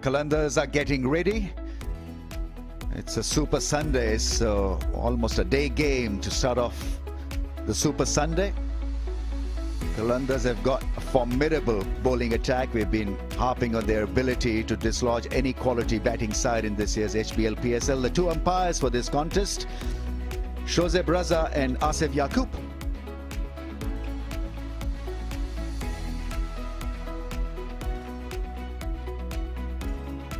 Qalandars are getting ready. It's a Super Sunday, so almost a day game to start off the Super Sunday. Qalandars have got a formidable bowling attack. We've been harping on their ability to dislodge any quality batting side in this year's HBL PSL. The two umpires for this contest, Shoaib Raza and Asif Yaqub.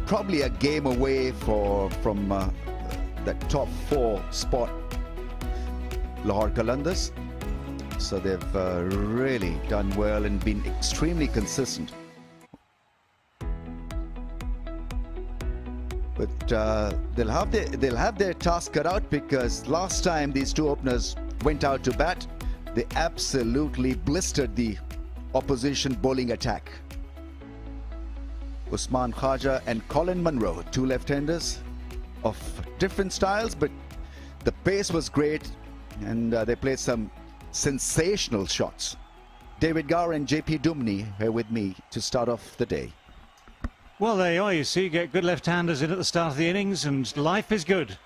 Probably a game away from the top 4 spot, Lahore Qalandars. So they've really done well and been extremely consistent. But they'll have their task cut out, because last time these two openers went out to bat, they absolutely blistered the opposition bowling attack. Usman Khaja and Colin Munro, two left-handers of different styles, but the pace was great and they played some sensational shots. David Gower and JP Dumney here with me to start off the day. Well, there you are. You see, get good left-handers in at the start of the innings and life is good.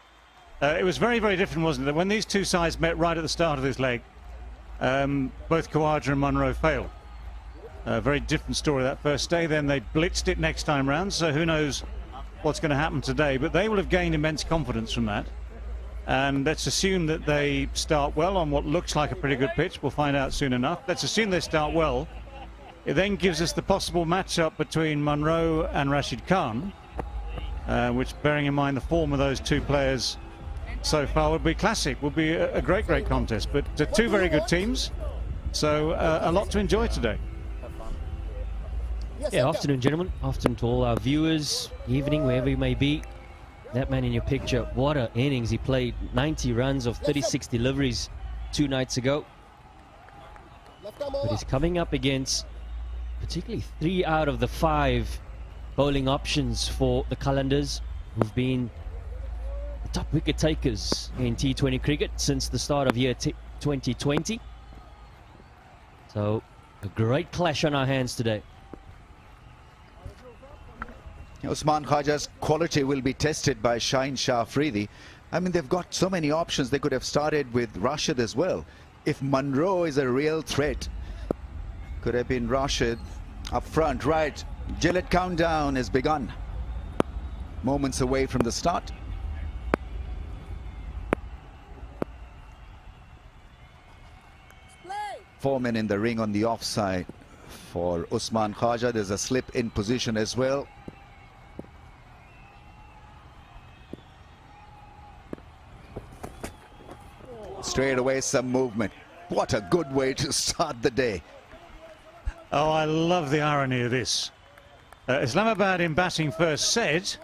It was very, very different, wasn't it? When these two sides met right at the start of this leg, both Khawaja and Munro failed. A very different story that first day. Then they blitzed it next time round, so who knows what's going to happen today. But they will have gained immense confidence from that. And let's assume that they start well on what looks like a pretty good pitch. We'll find out soon enough. Let's assume they start well. It then gives us the possible matchup between Munro and Rashid Khan, which, bearing in mind the form of those two players so far, would be classic, would be a great, great contest. But two very good teams, so a lot to enjoy today. Yeah, afternoon, gentlemen. Afternoon to all our viewers. Evening, wherever you may be. That man in your picture, what an innings. He played 90 runs of 36 deliveries 2 nights ago. But he's coming up against particularly 3 out of the 5 bowling options for the Qalandars, who've been the top wicket takers in T20 cricket since the start of year 2020. So, a great clash on our hands today. Usman Khaja's quality will be tested by Shaheen Shah Afridi. I mean, they've got so many options. They could have started with Rashid as well. If Munro is a real threat, could have been Rashid up front. Right, Gillett countdown has begun. Moments away from the start. Four men in the ring on the offside for Usman Khaja. There's a slip in position as well. Straight away, some movement. What a good way to start the day. Oh, I love the irony of this. Islamabad in batting first said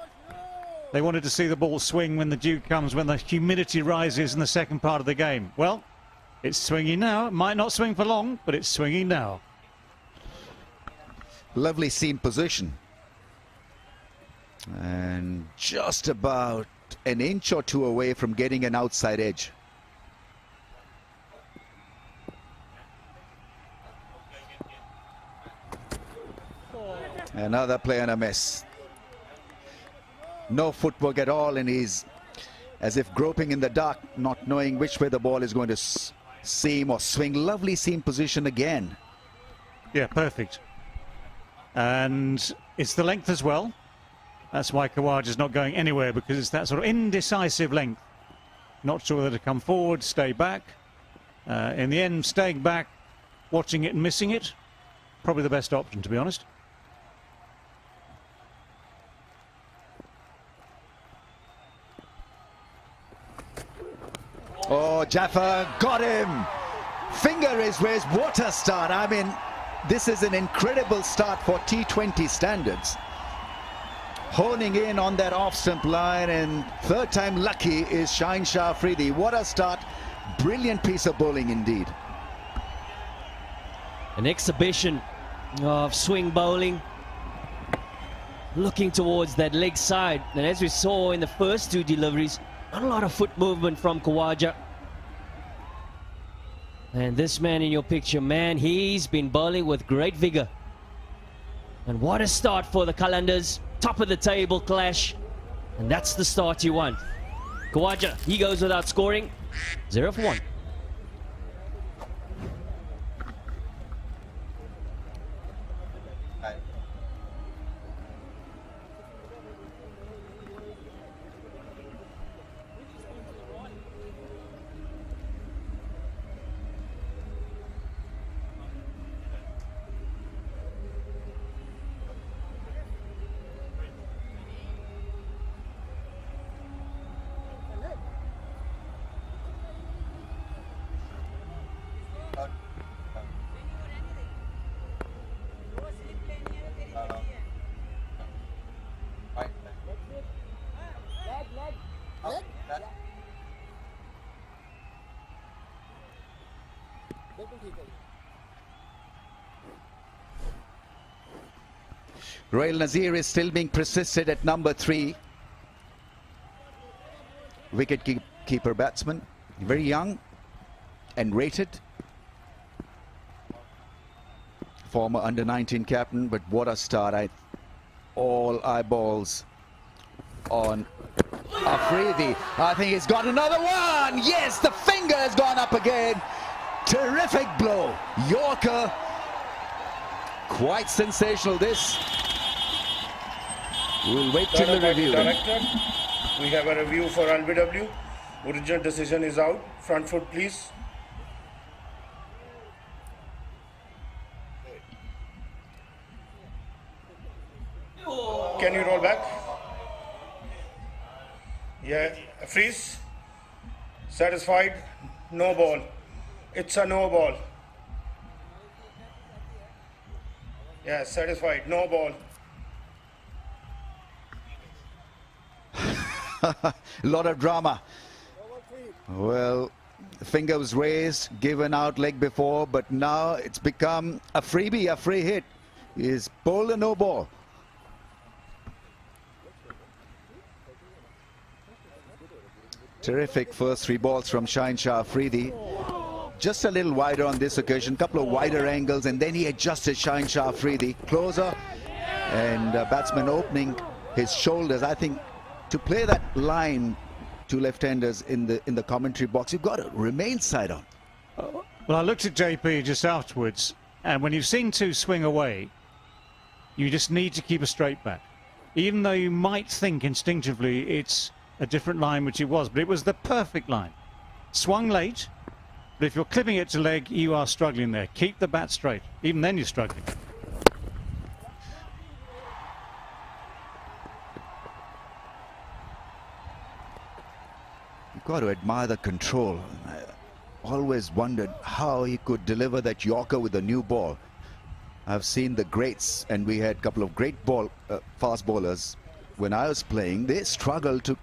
they wanted to see the ball swing when the dew comes, when the humidity rises in the second part of the game. Well, it's swinging now. It might not swing for long, but it's swinging now. Lovely seam position. And just about an inch or two away from getting an outside edge. Another play and a miss. No footwork at all, and he's as if groping in the dark, not knowing which way the ball is going to seam or swing. Lovely seam position again. Yeah, perfect. And it's the length as well. That's why Khawaja is not going anywhere, because it's that sort of indecisive length. Not sure whether to come forward, stay back. In the end, staying back, watching it and missing it, probably the best option, to be honest. Oh, Jaffa got him. Finger is raised. What a start. I mean, this is an incredible start for T20 standards. Honing in on that off-stump line, and third time lucky is Shaheen Shah Afridi. What a start. Brilliant piece of bowling indeed. An exhibition of swing bowling. Looking towards that leg side. And as we saw in the first 2 deliveries, not a lot of foot movement from Khawaja. And this man in your picture, man, he's been bowling with great vigor. And what a start for the Qalandars. top of the table clash, and that's the start you want. Khawaja, he goes without scoring. 0 for 1. Rail Nazir is still being persisted at number 3. Wicket keeper batsman, very young and rated. Former under-19 captain, but what a start. All eyeballs on Afridi. I think he's got another one. Yes, the finger has gone up again. Terrific blow. Yorker. Quite sensational this. We'll wait till the review. Director, we have a review for LBW. Original decision is out. Front foot, please. Can you roll back? Yeah, freeze. Satisfied? No ball. It's a no ball. Yeah, satisfied. No ball. A lot of drama. Well, finger was raised, given out leg before, but now it's become a freebie, a free hit. Is bowled a no ball. Terrific first 3 balls from Shaheen Shah Afridi. Just a little wider on this occasion, couple of wider angles, and then he adjusted Shaheen Shah Afridi closer, and batsman opening his shoulders. I think to play that line to left-handers in the commentary box, you've got to remain side on. Well, I looked at JP just afterwards, and when you've seen 2 swing away, you just need to keep a straight bat. Even though you might think instinctively it's a different line, which it was, but it was the perfect line. Swung late, but if you're clipping it to leg, you are struggling there. Keep the bat straight. Even then you're struggling. You've got to admire the control. I always wondered how he could deliver that Yorker with a new ball. I've seen the greats, and we had a couple of great fast bowlers when I was playing. They struggled to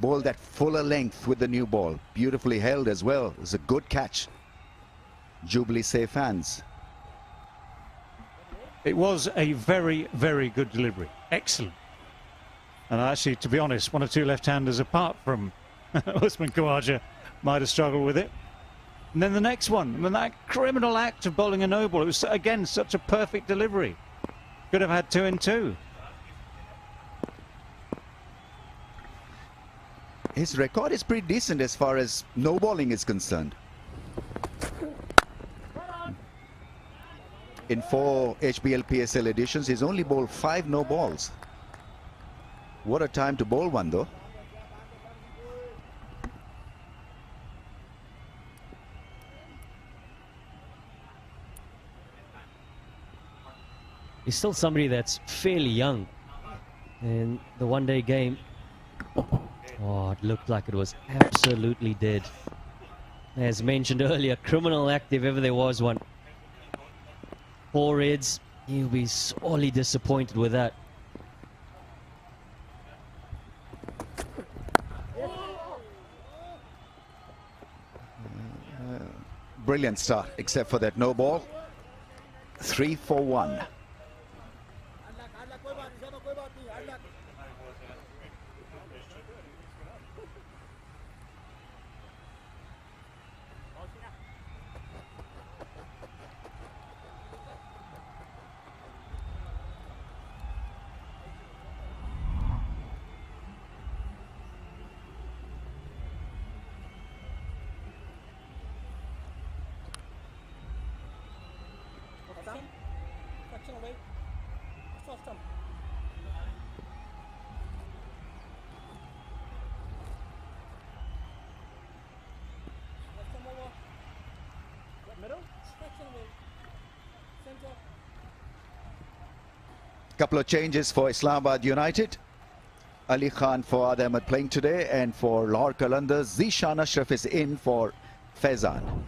bowl that fuller length with the new ball. Beautifully held as well. It was a good catch. Jubilee safe hands. It was a very, very good delivery. Excellent. And actually, to be honest, 1 or 2 left-handers apart from Usman Khawaja might have struggled with it. And then the next one, and that criminal act of bowling a no ball. It was, again, such a perfect delivery. Could have had 2 and 2. His record is pretty decent as far as no bowling is concerned. In 4 HBL PSL editions, he's only bowled 5 no balls. What a time to bowl one, though. He's still somebody that's fairly young. In the one-day game, oh, it looked like it was absolutely dead. As mentioned earlier, criminal act if ever there was one. 4 reds, he'll be sorely disappointed with that. Brilliant start, except for that no ball. 3 for 1. Couple of changes for Islamabad United. Ali Khan for Ahmed playing today, and for Lahore Qalandars, Zishan Ashraf is in for Faizan.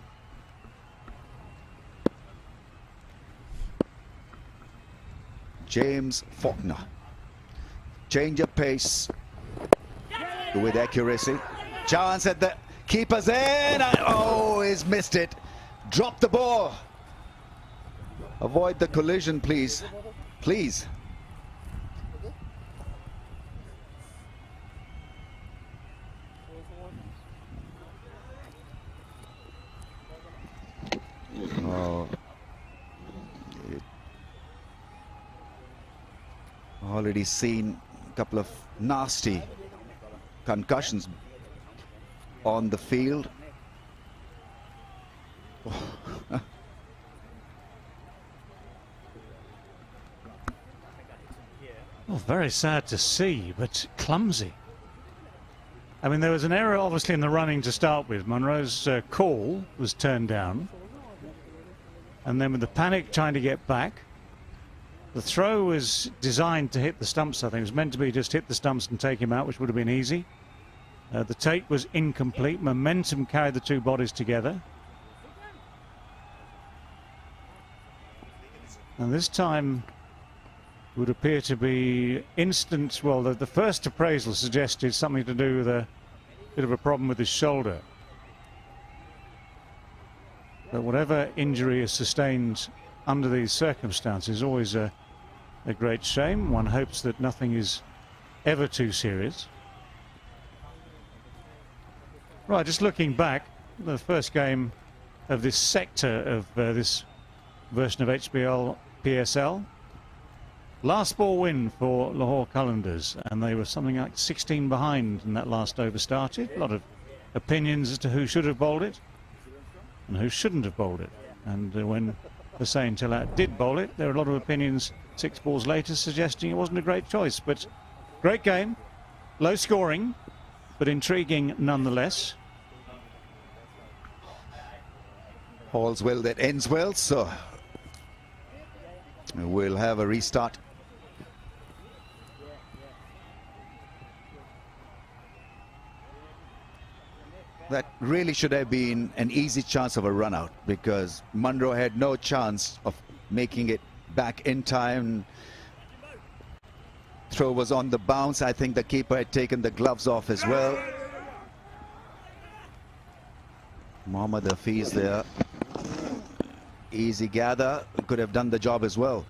James Faulkner. Change of pace with accuracy. Chance at the keeper's end. Oh, he's missed it. Drop the ball. Avoid the collision, please. Please. Oh. Already seen a couple of nasty concussions on the field. Oh, very sad to see, but clumsy. I mean, there was an error obviously in the running to start with. Monroe's call was turned down. And then with the panic trying to get back, the throw was designed to hit the stumps, I think. It was meant to be just hit the stumps and take him out, which would have been easy. The take was incomplete. Momentum carried the two bodies together. And this time would appear to be instant. Well, the first appraisal suggested something to do with a bit of a problem with his shoulder. But whatever injury is sustained under these circumstances, always a great shame. One hopes that nothing is ever too serious. Right, just looking back, the first game of this sector of this version of HBL PSL. Last ball win for Lahore Qalandars, and they were something like 16 behind when that last over started. A lot of opinions as to who should have bowled it and who shouldn't have bowled it. And when Hussain Talat did bowl it, there were a lot of opinions 6 balls later suggesting it wasn't a great choice. But great game, low scoring, but intriguing nonetheless. All's well that ends well, so we'll have a restart. That really should have been an easy chance of a run out, because Monroe had no chance of making it back in time. Throw was on the bounce. I think the keeper had taken the gloves off as well. Mohammad Hafiz there. Easy gather, could have done the job as well.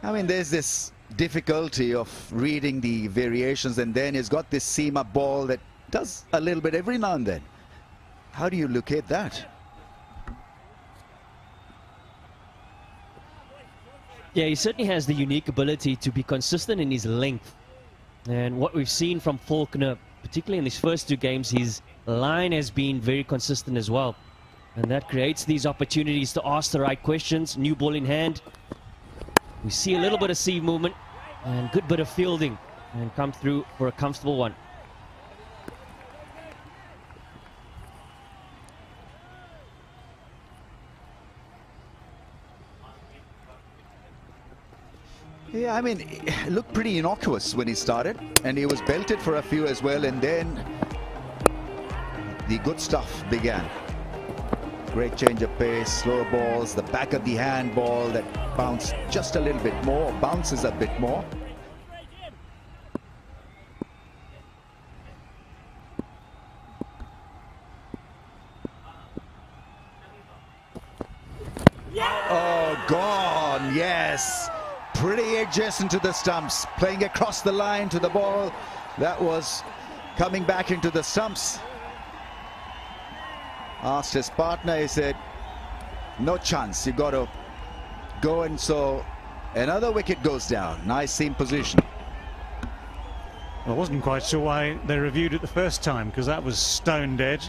I mean, there's this difficulty of reading the variations, and then he's got this seam-up ball that does a little bit every now and then. How do you locate that? Yeah, he certainly has the unique ability to be consistent in his length. And what we've seen from Faulkner, particularly in these first 2 games, his line has been very consistent as well. And that creates these opportunities to ask the right questions. New ball in hand. We see a little bit of seam movement and good bit of fielding, and come through for a comfortable one. Yeah, I mean, it looked pretty innocuous when he started, and he was belted for a few as well, and then the good stuff began. Great change of pace, slower balls, the back of the hand ball that bounced just a little bit more, bounces a bit more. Oh, gone, yes. Pretty adjacent to the stumps, playing across the line to the ball. That was coming back into the stumps. Asked his partner, he said, no chance, you got to go, and so another wicket goes down. Nice seam position. I wasn't quite sure why they reviewed it the first time, because that was stone dead.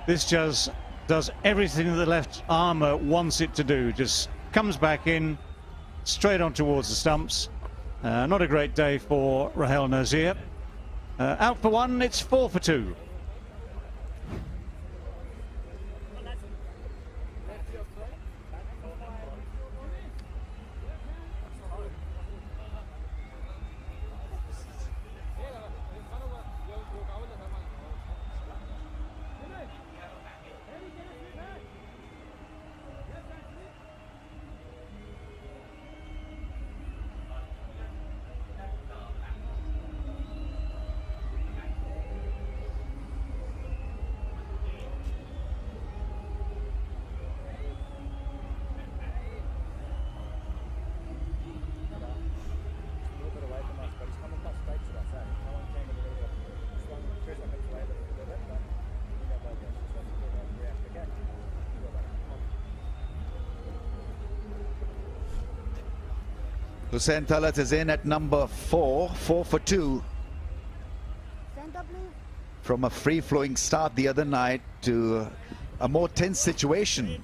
This just does everything that the left armour wants it to do. Just comes back in, straight on towards the stumps. Not a great day for Rahel Nazir. Out for one, it's 4 for 2. Hussain Talat is in at number 4, 4 for 2. From a free-flowing start the other night to a more tense situation.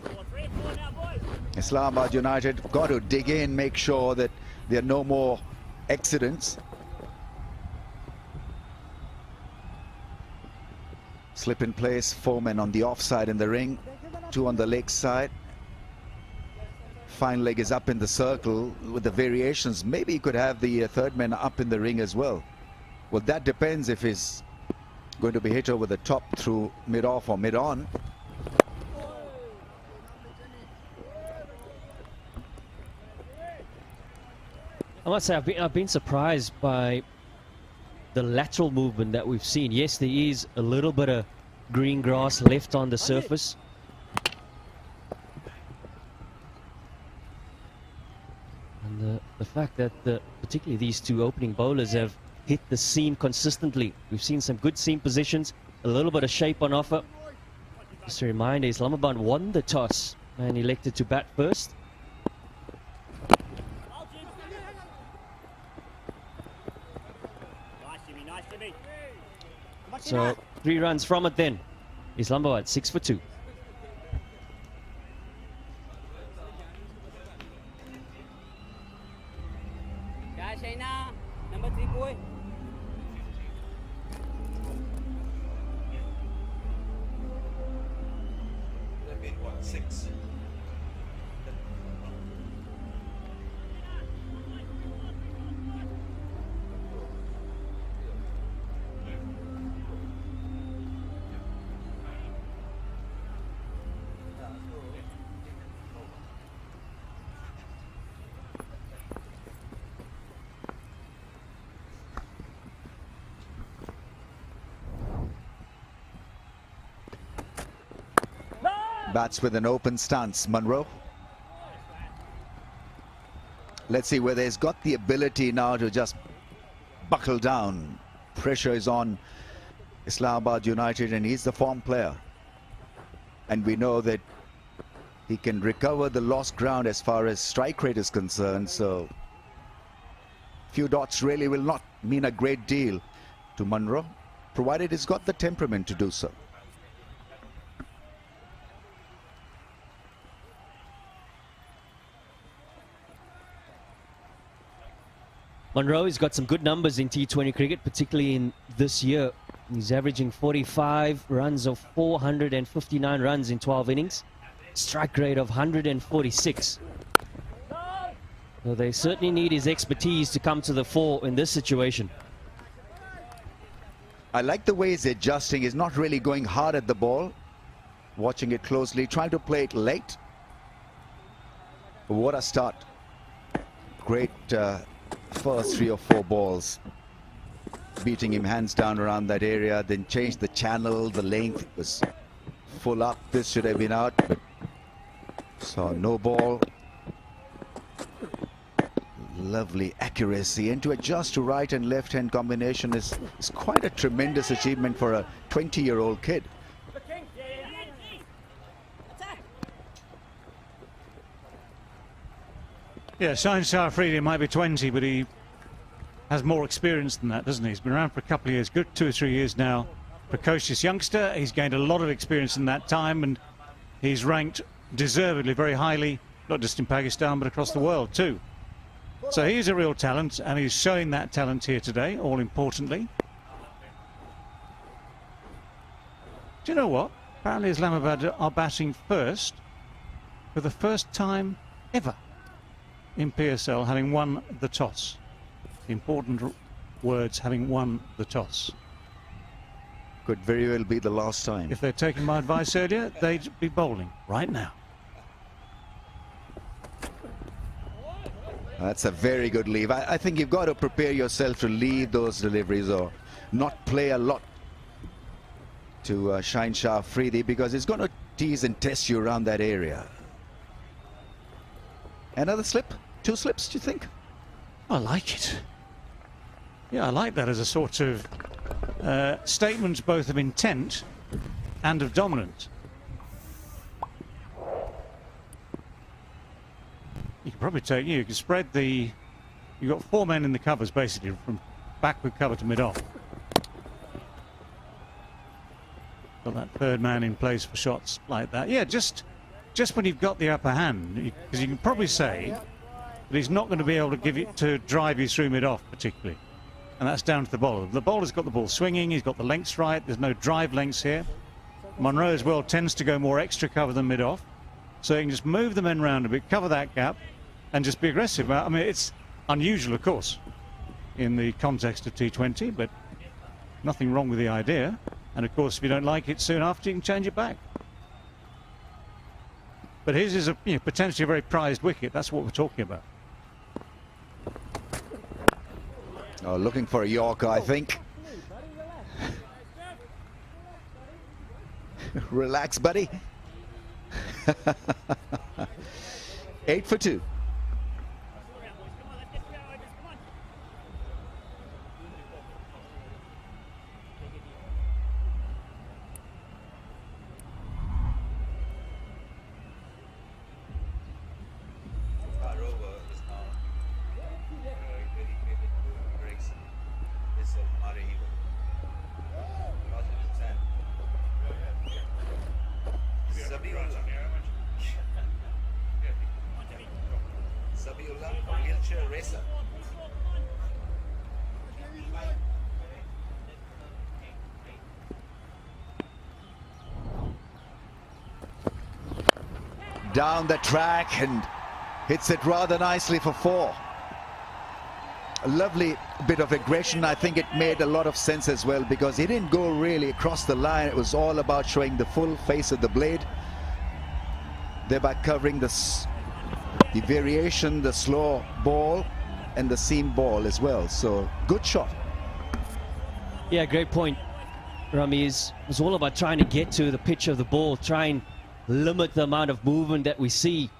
Islamabad United got to dig in, make sure that there are no more accidents. Slip in place, 4 men on the offside in the ring, 2 on the leg side. Fine leg is up in the circle with the variations. Maybe he could have the third man up in the ring as well. Well, that depends if he's going to be hit over the top through mid-off or mid-on. I must say, I've been surprised by the lateral movement that we've seen. Yes, there is a little bit of green grass left on the surface. And the fact that particularly these two opening bowlers have hit the seam consistently. We've seen some good seam positions, a little bit of shape on offer. Just a reminder, Islamabad won the toss and elected to bat first. So 3 runs from it then. Islamabad 6 for 2. Number 3 boy. That made what, 6? Bats with an open stance, Munro. Let's see whether he's got the ability now to just buckle down. Pressure is on Islamabad United and he's the form player. And we know that he can recover the lost ground as far as strike rate is concerned. So few dots really will not mean a great deal to Munro, provided he's got the temperament to do so. Munro has got some good numbers in T20 cricket, particularly in this year. He's averaging 45 runs of 459 runs in 12 innings. Strike rate of 146. So they certainly need his expertise to come to the fore in this situation. I like the way he's adjusting. He's not really going hard at the ball. Watching it closely, trying to play it late. What a start. Great first 3 or 4 balls. Beating him hands down around that area, then changed the channel, the length. It was full up. This should have been out, but saw no ball. Lovely accuracy, and to adjust to right and left hand combination is quite a tremendous achievement for a 20-year-old kid. Yeah, Shine Shah-Afridi might be 20, but he has more experience than that, doesn't he? He's been around for a couple of years, good 2 or 3 years now. Precocious youngster, he's gained a lot of experience in that time, and he's ranked deservedly very highly, not just in Pakistan but across the world too. So he's a real talent, and he's showing that talent here today, all importantly. Do you know what? Apparently Islamabad are batting first for the first time ever in PSL, having won the toss. Important words, having won the toss. Could very well be the last time. If they'd taken my advice earlier, they'd be bowling right now. That's a very good leave. I think you've got to prepare yourself to leave those deliveries or not play a lot to Shine Shah Afridi, because it's going to tease and test you around that area. Another slip? 2 slips, do you think? I like it. Yeah, I like that as a sort of statement both of intent and of dominance. You can probably take, you can spread the, you've got 4 men in the covers basically, from backward cover to mid-off. Got that 3rd man in place for shots like that. Yeah, just when you've got the upper hand, because you can probably say that he's not going to be able to give it to drive you through mid-off particularly, and that's down to the bowler. The bowler's got the ball swinging, he's got the lengths right, there's no drive lengths here. Monroe as well tends to go more extra cover than mid-off, so you can just move the men round a bit, cover that gap, and just be aggressive. I mean, it's unusual, of course, in the context of T20, but nothing wrong with the idea. And of course, if you don't like it soon after, you can change it back. But his is a, you know, potentially a very prized wicket. That's what we're talking about. Oh, looking for a Yorker, I think. Relax, buddy. 8 for 2. Down the track and hits it rather nicely for 4. A lovely bit of aggression. I think it made a lot of sense as well, because he didn't go really across the line. It was all about showing the full face of the blade, thereby covering the variation, the slow ball and the seam ball as well. So good shot. Yeah, great point, Rami. It's all about trying to get to the pitch of the ball, try and limit the amount of movement that we see,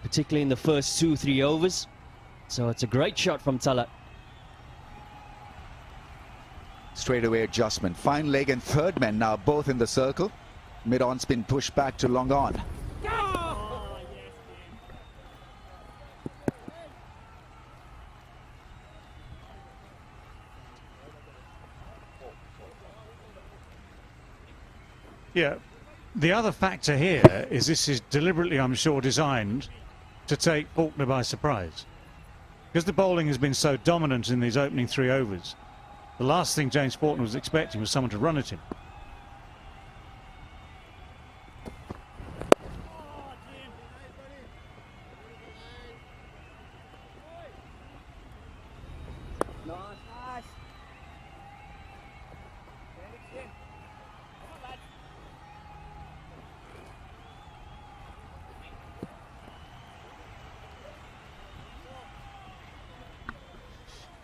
particularly in the first 2-3 overs. So it's a great shot from Talat. Straightaway adjustment. Fine leg and 3rd man now both in the circle. Mid-on spin pushed back to long on. Yeah. The other factor here is this is deliberately, I'm sure, designed to take Faulkner by surprise. Because the bowling has been so dominant in these opening 3 overs, the last thing James Faulkner was expecting was someone to run at him.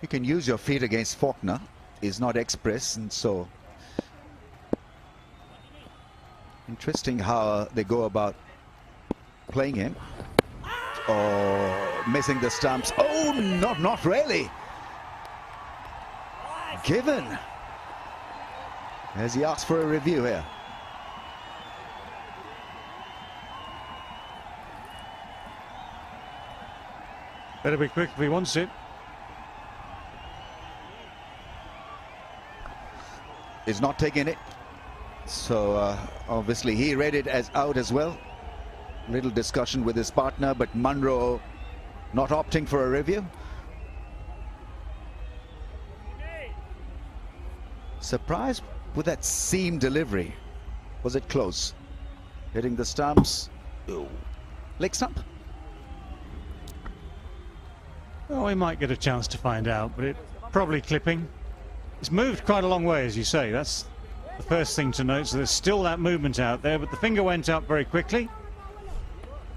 You can use your feet against Faulkner. He's not express, and so interesting how they go about playing him. Oh, missing the stumps. Oh, not really. Given, as he asks for a review here. Better be quick if he wants it. Is not taking it. So obviously he read it as out as well. Little discussion with his partner, but Munro not opting for a review. Surprised with that seam delivery. Was it close? Hitting the stumps. Ooh. Leg stump. Well, we might get a chance to find out, but it probably clipping. It's moved quite a long way, as you say. That's the first thing to note. So there's still that movement out there, but the finger went up very quickly.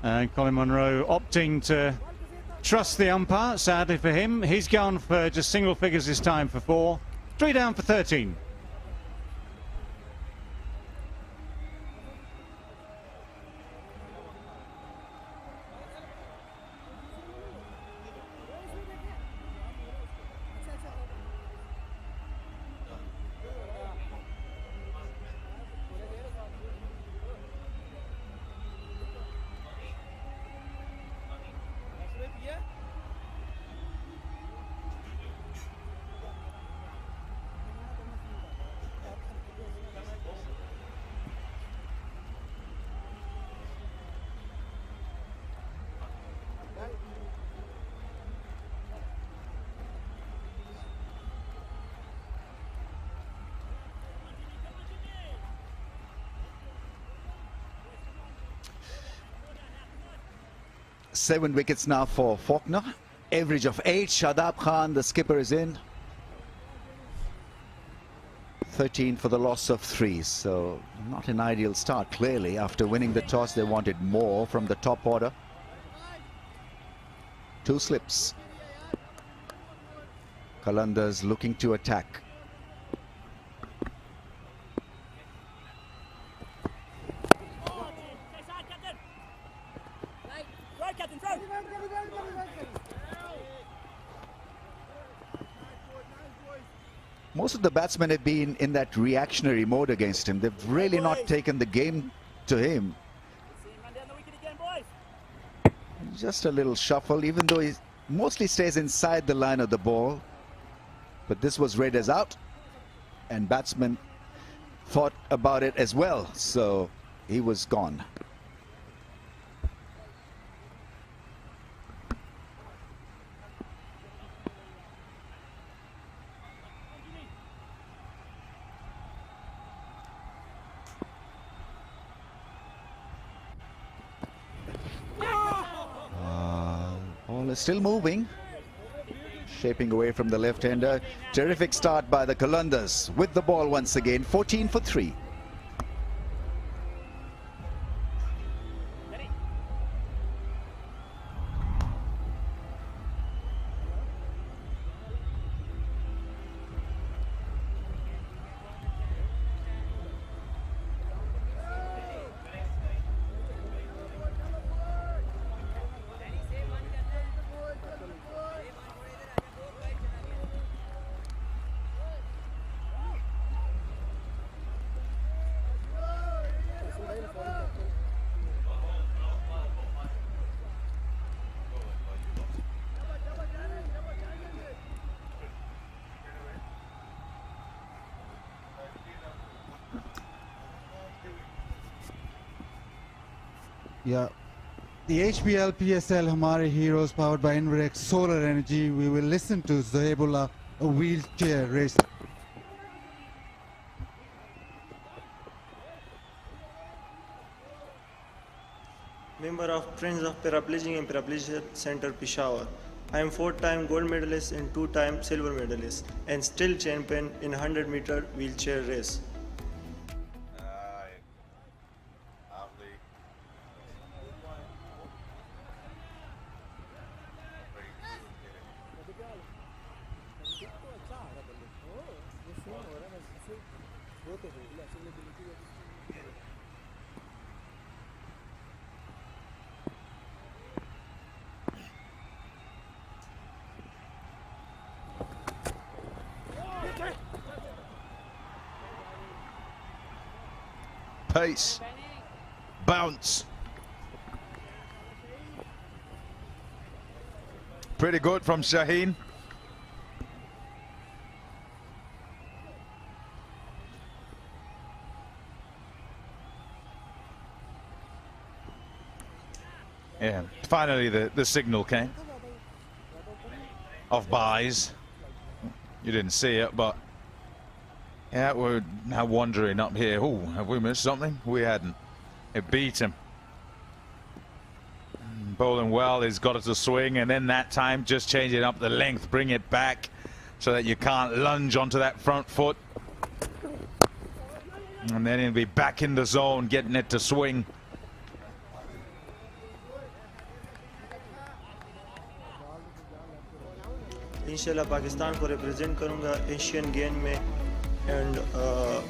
And Colin Munro opting to trust the umpire. Sadly for him, he's gone for just single figures this time for 4. 3 down for 13. Seven wickets now for Faulkner. Average of 8. Shadab Khan, the skipper, is in. 13 for the loss of 3. So not an ideal start, clearly. After winning the toss, they wanted more from the top order. 2 slips. Qalandars looking to attack. Most of the batsmen have been in that reactionary mode against him. They've really not taken the game to him. Just a little shuffle, even though he mostly stays inside the line of the ball. But this was read as out, and batsmen thought about it as well, so he was gone. Ball is still moving, shaping away from the left-hander. Terrific start by the Qalandars with the ball once again. 14 for 3. Yeah, the HBL PSL Hamare Heroes powered by Inverex Solar Energy. We will listen to Zohaibullah, a wheelchair racer. Member of Friends of Paraplegic and Paraplegia Center, Peshawar. I am 4-time gold medalist and 2-time silver medalist and still champion in 100-meter wheelchair race. Pace, bounce. Pretty good from Shaheen. finally the signal came of buys. You didn't see it, but yeah, we're now wandering up here. Oh, have we missed something? We hadn't. It beat him. Bowling well, he's got it to swing, and then that time just changing up the length, bring it back so that you can't lunge onto that front foot. And then he'll be back in the zone, getting it to swing. इंशाल्लाह पाकिस्तान को represent करूंगा Asian game में and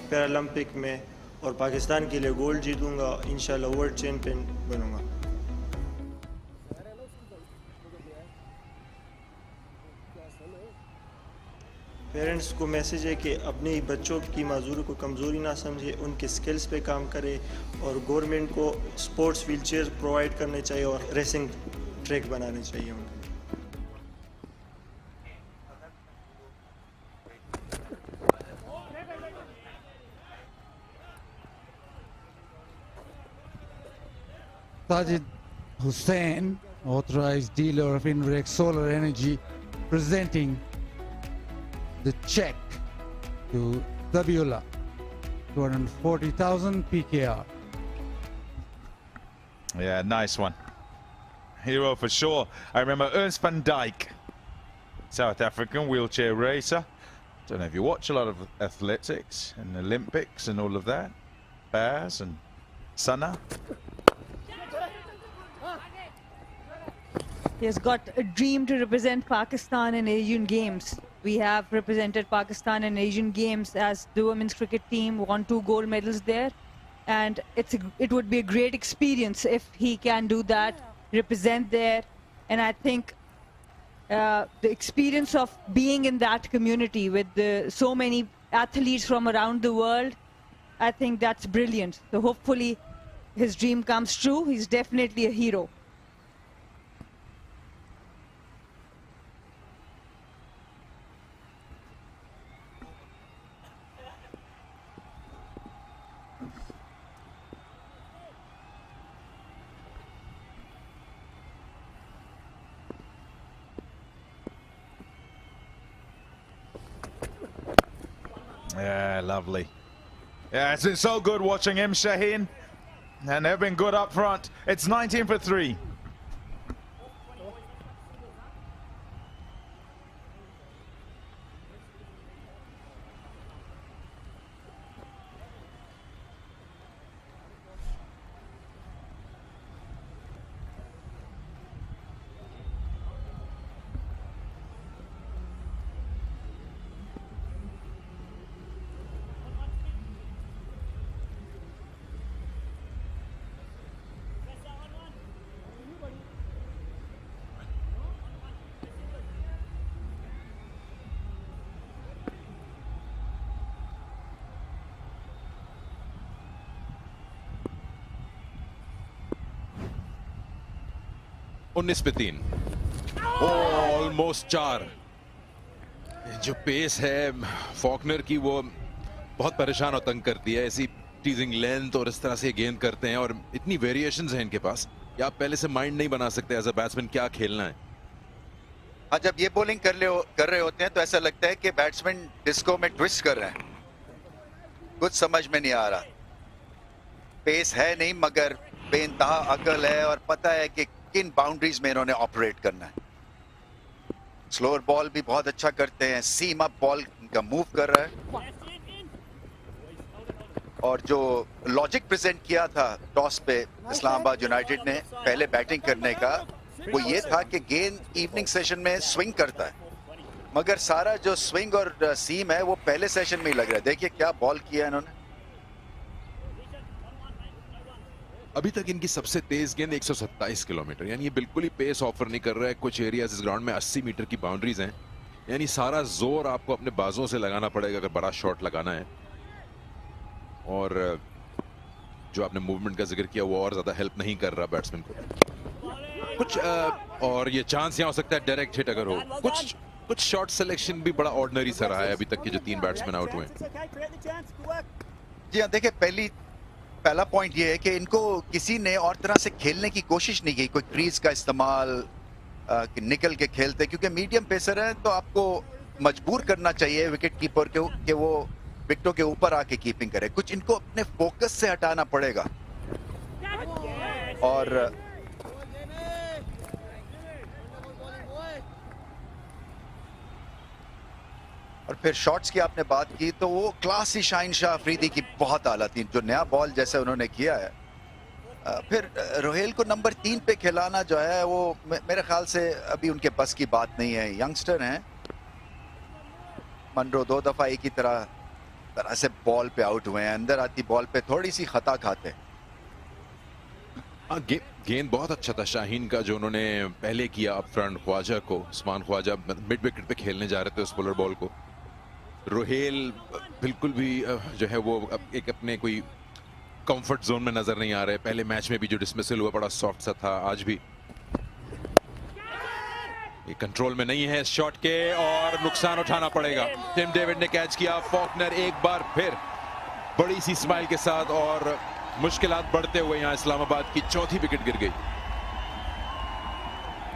Paralympic में और पाकिस्तान के लिए gold जीतूंगा इंशाल्लाह world champion बनूंगा पेरेंट्स को मैसेज है कि अपने बच्चों की माजूरी को कमज़ोरी ना समझे उनके स्किल्स पे काम करे और गवर्नमेंट को स्पोर्ट्स व्हीलचेयर प्रोवाइड करने चाहिए और रेसिंग ट्रैक बनाने चाहिए उनको Sajid Hussain, authorized dealer of Inverex Solar Energy, presenting the check to Zabiola, 240,000 PKR. Yeah, nice one. Hero for sure. I remember Ernst van Dijk, South African wheelchair racer. Don't know if you watch a lot of athletics and Olympics and all of that. Baz and Sana. He has got a dream to represent Pakistan in Asian Games. We have represented Pakistan in Asian Games as the women's cricket team, won 2 gold medals there. And it would be a great experience if he can do that, represent there. And I think the experience of being in that community with so many athletes from around the world, I think that's brilliant. So hopefully his dream comes true. He's definitely a hero. Yeah, lovely. Yeah, it's been so good watching him, Shaheen. And they've been good up front. It's 19 for 3. उन्नीस पे 3 almost 4 जो pace है Faulkner की वो बहुत परेशान और तंग करती है ऐसी टीजिंग लेंथ और इस तरह से गेंद करते हैं और इतनी वेरिएशंस हैं इनके पास कि आप पहले से माइंड नहीं बना सकते एज अ बैट्समैन क्या खेलना है हाँ जब ये बॉलिंग कर रहे होते हैं तो ऐसा लगता है कि बैट्समैन डिस्को में ट्विस्ट कर रहे हैं कुछ समझ में नहीं आ रहा पेस है नहीं मगर बेइंतहा अकल है और पता है कि किन बाउंड्रीज में इन्होंने ऑपरेट करना है स्लोअर बॉल भी बहुत अच्छा करते हैं सीम अप बॉल का मूव कर रहा है और जो लॉजिक प्रेजेंट किया था टॉस पे इस्लामाबाद यूनाइटेड ने पहले बैटिंग करने का वो ये था कि गेंद इवनिंग सेशन में स्विंग करता है मगर सारा जो स्विंग और सीम है वो पहले सेशन में ही लग रहा है देखिए क्या बॉल किया इन्होंने अभी तक इनकी सबसे तेज गेंद 127 किलोमीटर यानी ये बिल्कुल ही पेस ऑफर नहीं कर रहा है कुछ एरियाज इस ग्राउंड में 80 मीटर की बाउंड्रीज हैं यानी सारा जोर आपको अपने बाजों से लगाना पड़ेगा अगर बड़ा शॉट लगाना है और जो आपने मूवमेंट का जिक्र किया वो और ज्यादा हेल्प नहीं कर रहा बैट्समैन को कुछ और ये चांस यहाँ हो सकता है डायरेक्ट हिट अगर हो कुछ शॉट सिलेक्शन भी बड़ा ऑर्डिनरी सा रहा है अभी तक के जो 3 बैट्समैन आउट हुए जी हाँ देखिए पहली पहला पॉइंट ये है कि इनको किसी ने और तरह से खेलने की कोशिश नहीं की, कोई क्रीज का इस्तेमाल कि निकल के खेलते, क्योंकि मीडियम पेसर है तो आपको मजबूर करना चाहिए विकेट कीपर को कि वो विकेटों के ऊपर आके कीपिंग करे। कुछ इनको अपने फोकस से हटाना पड़ेगा और फिर शॉट्स की आपने बात की तो वो क्लास ही शाहीन शाह अफरीदी की बहुत आला थी, जो नया बॉल जैसे उन्होंने किया है। फिर रोहेल को नंबर 3 पे खिलाना जो है वो मेरे ख्याल से अभी उनके बस की बात नहीं है। यंगस्टर हैं, मनरो 2 दफा एक ही तरह से बॉल पे आउट हुए हैं, अंदर आती बॉल पे थोड़ी सी खता खाते। गेंद बहुत अच्छा था शाहीन का जो उन्होंने पहले किया अप फ्रंट ख्वाजा को, उस्मान ख्वाजा मिड विकेट पे खेलने जा रहे थे उस बॉलर बॉल को। रोहेल बिल्कुल भी जो है वो एक अपने कोई कंफर्ट जोन में नजर नहीं आ रहे। पहले मैच में भी जो डिसमिसल हुआ बड़ा सॉफ्ट सा था, आज भी ये कंट्रोल में नहीं है इस शॉट के और नुकसान उठाना पड़ेगा। टिम डेविड ने कैच किया, फॉकनर एक बार फिर बड़ी सी स्माइल के साथ और मुश्किलात बढ़ते हुए यहाँ इस्लामाबाद की चौथी विकेट गिर गई।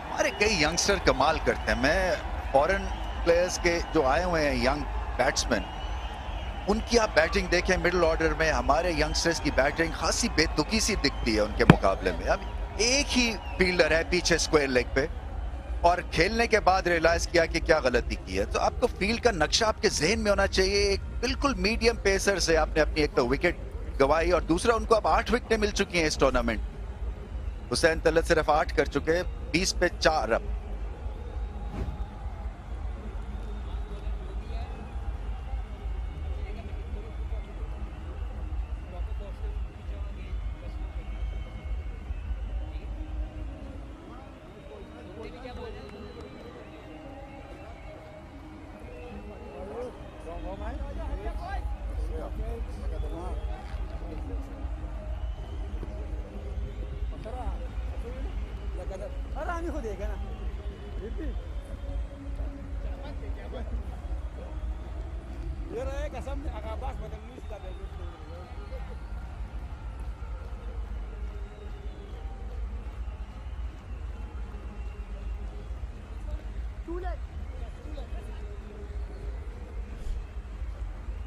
हमारे कई यंगस्टर कमाल करते हैं। मैं फॉरेन प्लेयर्स के जो आए हुए हैं यंग बैट्समैन, उनकी आप बैटिंग देखें मिडिल ऑर्डर में, हमारे यंगस्टर्स की बैटिंग खासी बेतुकी सी दिखती है उनके मुकाबले में। अब एक ही फील्डर है पीछे स्क्वायर लेग पे और खेलने के बाद रियलाइज किया कि क्या गलती की है। तो आपको फील्ड का नक्शा आपके जहन में होना चाहिए। एक बिल्कुल मीडियम पेसर से आपने अपनी एक तो विकेट गवाई और दूसरा उनको अब 8 विकेटें मिल चुकी हैं इस टूर्नामेंट। हुसैन तलत सिर्फ 8 कर चुके, 20 पे 4 अब।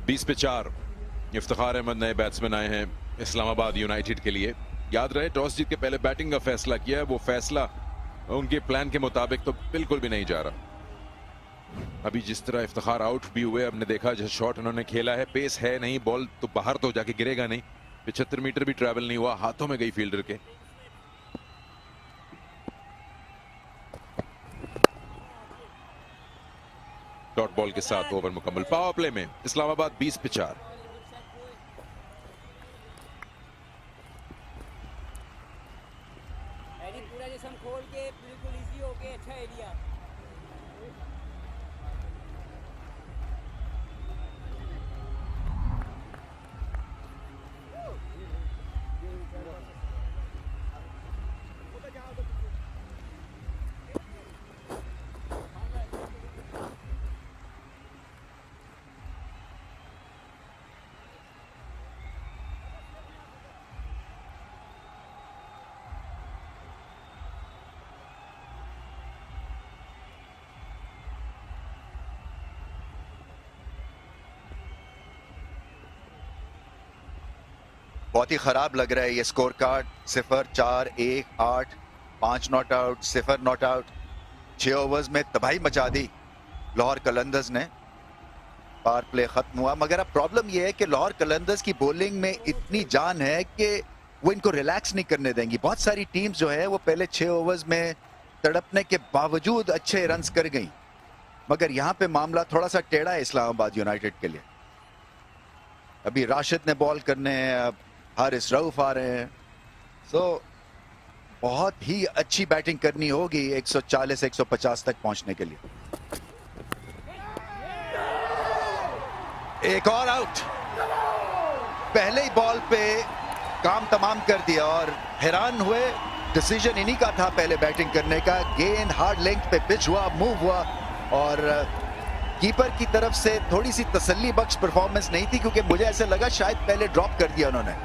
बीस पे 4 इफ्तिखार अहमद नए बैट्समैन आए हैं इस्लामाबाद यूनाइटेड के लिए। याद रहे टॉस जीत के पहले बैटिंग का फैसला किया है, वो फैसला उनके प्लान के मुताबिक तो बिल्कुल भी नहीं जा रहा। अभी जिस तरह इफ्तिखार आउट भी हुए, हमने देखा जो शॉट उन्होंने खेला है, पेस है नहीं, बॉल तो बाहर तो जाके गिरेगा नहीं, 75 मीटर भी ट्रैवल नहीं हुआ, हाथों में गई फील्डर के। डॉट बॉल के साथ ओवर मुकम्मल। पावर प्ले में इस्लामाबाद 20 पे 4। पूरा जिस्म खोल के बिल्कुल इजी हो गया, अच्छा एरिया। बहुत ही खराब लग रहा है ये score card. 0, 4, 1, 8, 5 not out, 0 not out. 6 overs में तबाही मचा दी लाहौर कलंदर्स ने। पावर प्ले खत्म हुआ, मगर अब प्रॉब्लम यह है कि लाहौर कलंदर्स की बॉलिंग में इतनी जान है कि वो इनको रिलैक्स नहीं करने देंगी। बहुत सारी टीम्स जो है वो पहले 6 ओवर्स में तड़पने के बावजूद अच्छे रन्स कर गई, मगर यहाँ पे मामला थोड़ा सा टेढ़ा है इस्लामाबाद यूनाइटेड के लिए। अभी राशिद ने बॉल करने हैं, अब हारिस रऊफ आ रहे हैं। सो बहुत ही अच्छी बैटिंग करनी होगी 140-150 तक पहुंचने के लिए। एक और आउट, पहले ही बॉल पे काम तमाम कर दिया और हैरान हुए। डिसीजन इन्हीं का था पहले बैटिंग करने का। गेंद हार्ड लेंथ पे पिच हुआ, मूव हुआ और कीपर की तरफ से थोड़ी सी तसल्ली बख्श परफॉर्मेंस नहीं थी, क्योंकि मुझे ऐसे लगा शायद पहले ड्रॉप कर दिया उन्होंने।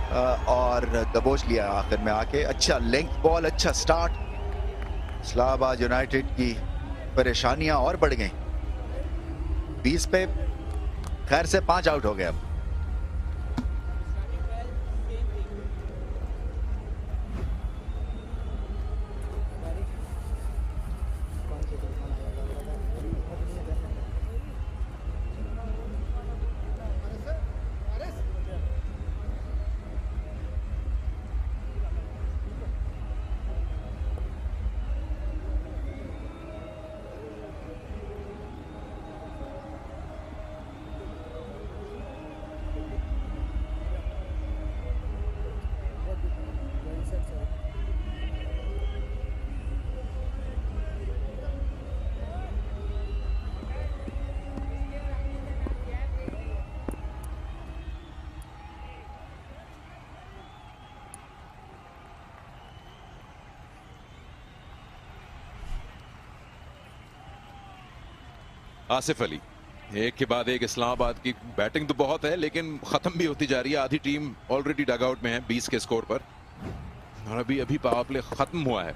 और दबोच लिया आखिर में आके। अच्छा लेंथ बॉल, अच्छा स्टार्ट। इस्लामाबाद यूनाइटेड की परेशानियां और बढ़ गई। 20 पे खैर से 5 आउट हो गए अब। आसिफ अली, एक के बाद एक इस्लामाबाद की बैटिंग तो बहुत है लेकिन खत्म भी होती जा रही है। आधी टीम ऑलरेडी डगआउट में है 20 के स्कोर पर, और अभी पावर प्ले खत्म हुआ है।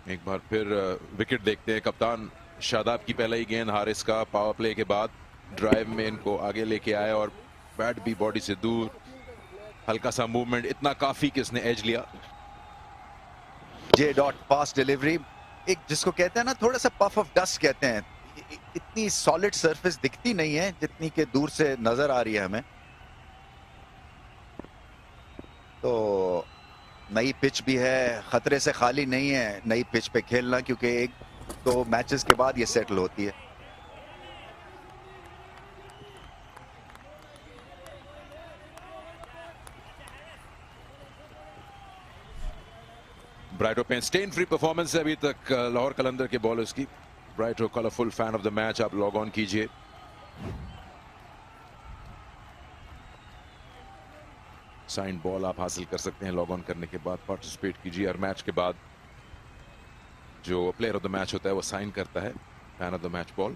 एक बार फिर विकेट देखते हैं। कप्तान शादाब की पहला ही गेंद हारिस का पावर प्ले के बाद ड्राइव में इनको आगे लेके आए और बैट भी बॉडी से दूर, हल्का सा मूवमेंट, इतना काफी कि इसने एज लिया। जे डॉट फास्ट डिलीवरी, एक जिसको कहते हैं ना थोड़ा सा पफ ऑफ डस्ट कहते हैं। इतनी सॉलिड सरफेस दिखती नहीं है जितनी के दूर से नजर आ रही है हमें। तो नई पिच भी है, खतरे से खाली नहीं है नई पिच पे खेलना, क्योंकि 1-2 मैचेस के बाद ये सेटल होती है। ब्राइटो पे स्टेन फ्री परफॉर्मेंस है अभी तक लाहौर कलंदर के बॉलर्स की। ब्राइटो colourful fan of the match, आप लॉग ऑन कीजिए। साइन बॉल आप हासिल कर सकते हैं लॉग ऑन करने के बाद। पार्टिसिपेट कीजिए और मैच के बाद जो प्लेयर ऑफ द मैच होता है वो साइन करता है fan of the match ball.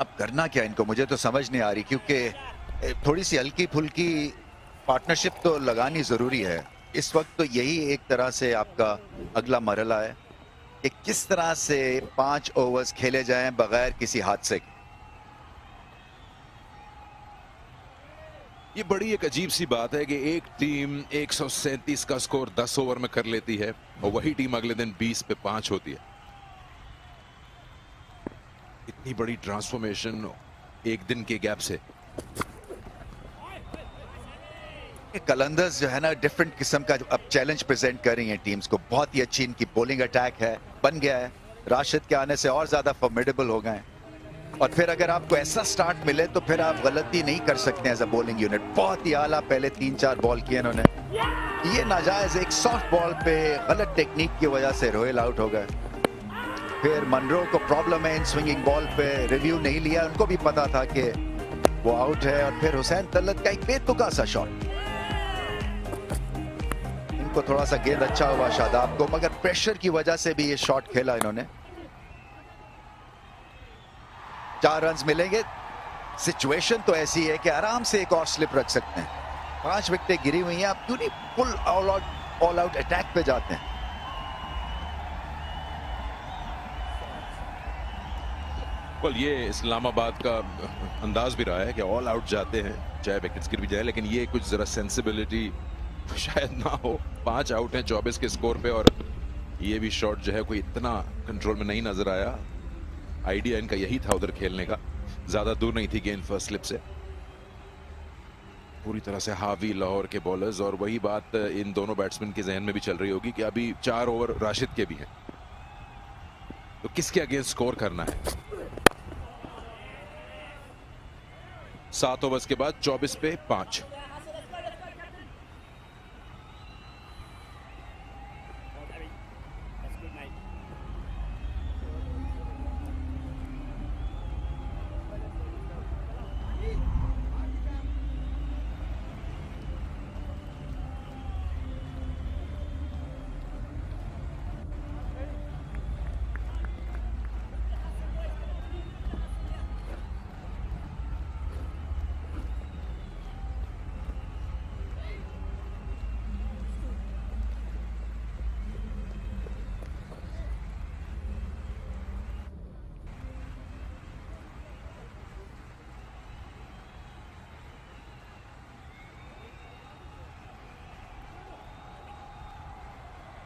अब करना क्या इनको, मुझे तो समझ नहीं आ रही, क्योंकि थोड़ी सी हल्की फुल्की पार्टनरशिप तो लगानी जरूरी है। इस वक्त तो यही एक तरह से आपका अगला मरहला है कि किस तरह से 5 ओवर्स खेले जाएं बगैर किसी हादसे के। ये बड़ी एक अजीब सी बात है कि एक टीम 137 का स्कोर 10 ओवर में कर लेती है और वही टीम अगले दिन 20 पे 5 होती है। इतनी बड़ी ट्रांसफॉर्मेशन एक दिन के गैप से। कलंदर्स जो है ना डिफरेंट किस्म का अब चैलेंज प्रेजेंट कर रही हैं टीम्स को। बहुत ही अच्छी इनकी बॉलिंग अटैक है, बन गया है। राशिद के आने से और ज्यादा फॉर्मिडेबल हो गए हैं। और फिर अगर आपको ऐसा स्टार्ट मिले तो फिर आप गलती नहीं कर सकते एज अ बॉलिंग यूनिट। बहुत ही आला पहले 3-4 बॉल किए इन्होंने। ये नाजायज एक सॉफ्ट बॉल पे गलत टेक्निक की वजह से रोहिल आउट हो गए। फिर मनरो को प्रॉब्लम है इन स्विंगिंग बॉल पे, रिव्यू नहीं लिया, उनको भी पता था कि वो आउट है। और फिर हुसैन तलत का एक बेतुका सा शॉट, इनको थोड़ा सा गेंद अच्छा हुआ शादाब को, मगर प्रेशर की वजह से भी ये शॉट खेला इन्होंने। 4 रन्स मिलेंगे। सिचुएशन तो ऐसी है कि आराम से एक और स्लिप रख सकते हैं। 5 विकेटें गिरी हुई हैं, आप क्यों नहीं फुल ऑल आउट अटैक पे जाते हैं। ये इस्लामाबाद का अंदाज भी रहा है कि ऑल आउट जाते हैं चाहे विकेट्स गिर भी जाए, लेकिन ये कुछ जरा सेंसिबिलिटी शायद ना हो। 5 आउट हैं 24 के स्कोर पे, और ये भी शॉट जो है कोई इतना कंट्रोल में नहीं नजर आया। आइडिया इनका यही था उधर खेलने का, ज्यादा दूर नहीं थी गेंद फर्स्ट स्लिप से। पूरी तरह से हावी लाहौर के बॉलर्स, और वही बात इन दोनों बैट्समैन के जहन में भी चल रही होगी कि अभी 4 ओवर राशिद के भी हैं, तो किसके अगेंस्ट स्कोर करना है। 7 ओवर्स के बाद 24 पे 5।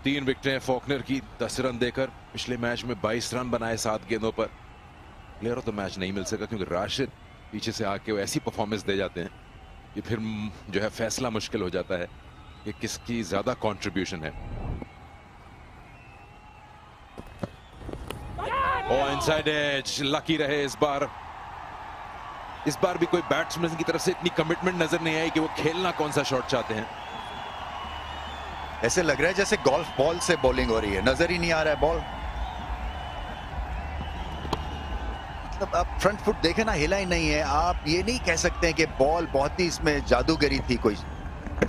3 विकेटें फॉकनर की 10 रन देकर। पिछले मैच में 22 रन बनाए 7 गेंदों पर। प्लेयर ऑफ द मैच नहीं मिल सका क्योंकि राशिद पीछे से आके वो ऐसी परफॉर्मेंस दे जाते हैं कि फिर जो है फैसला मुश्किल हो जाता है कि किसकी ज्यादा कंट्रीब्यूशन है। और इनसाइड एज लकी रहे इस बार। इस बार भी कोई बैट्समैन की तरफ से इतनी कमिटमेंट नजर नहीं आई कि वो खेलना कौन सा शॉट चाहते हैं। ऐसे लग रहा है जैसे गोल्फ बॉल से बॉलिंग हो रही है, नजर ही नहीं आ रहा है बॉल। मतलब आप फ्रंट फुट देखे ना, हिला ही नहीं है। आप ये नहीं कह सकते हैं कि बॉल बहुत ही इसमें जादूगरी थी, कोई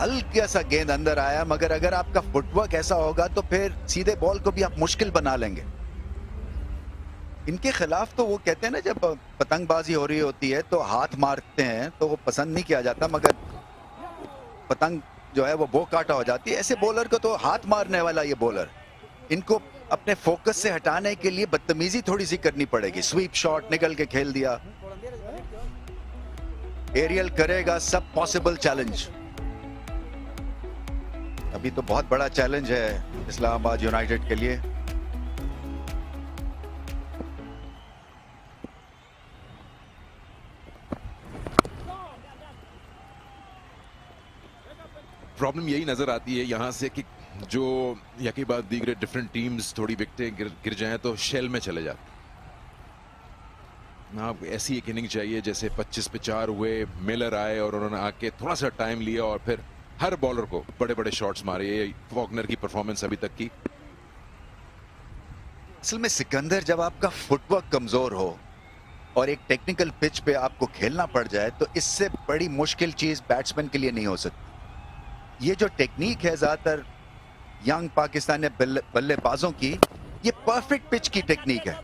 हल्का सा गेंद अंदर आया, मगर अगर आपका फुटवर्क ऐसा होगा तो फिर सीधे बॉल को भी आप मुश्किल बना लेंगे। इनके खिलाफ तो वो कहते हैं ना, जब पतंगबाजी हो रही होती है तो हाथ मारते हैं तो वो पसंद नहीं किया जाता, मगर पतंग जो है वो बो काटा हो जाती है। ऐसे बॉलर को तो हाथ मारने वाला ये बॉलर, इनको अपने फोकस से हटाने के लिए बदतमीजी थोड़ी सी करनी पड़ेगी। स्वीप शॉट निकल के खेल दिया, एरियल करेगा, सब पॉसिबल चैलेंज। अभी तो बहुत बड़ा चैलेंज है इस्लामाबाद यूनाइटेड के लिए। प्रॉब्लम यही नजर आती है यहाँ से कि जो या के बाद दीगरे डिफरेंट टीम्स थोड़ी विकेटें गिर जाएं तो शेल में चले जाते। आप ऐसी एक इनिंग चाहिए जैसे 25 पे 4 हुए, मिलर आए और उन्होंने आके थोड़ा सा टाइम लिया और फिर हर बॉलर को बड़े बड़े शॉट्स मारे। ये फॉकनर की परफॉर्मेंस अभी तक की। असल में सिकंदर, जब आपका फुटवर्क कमजोर हो और एक टेक्निकल पिच पे आपको खेलना पड़ जाए तो इससे बड़ी मुश्किल चीज बैट्समैन के लिए नहीं हो सकती। ये जो टेक्निक है ज्यादातर यंग पाकिस्तानी बल्लेबाजों की, ये परफेक्ट पिच की टेक्निक है।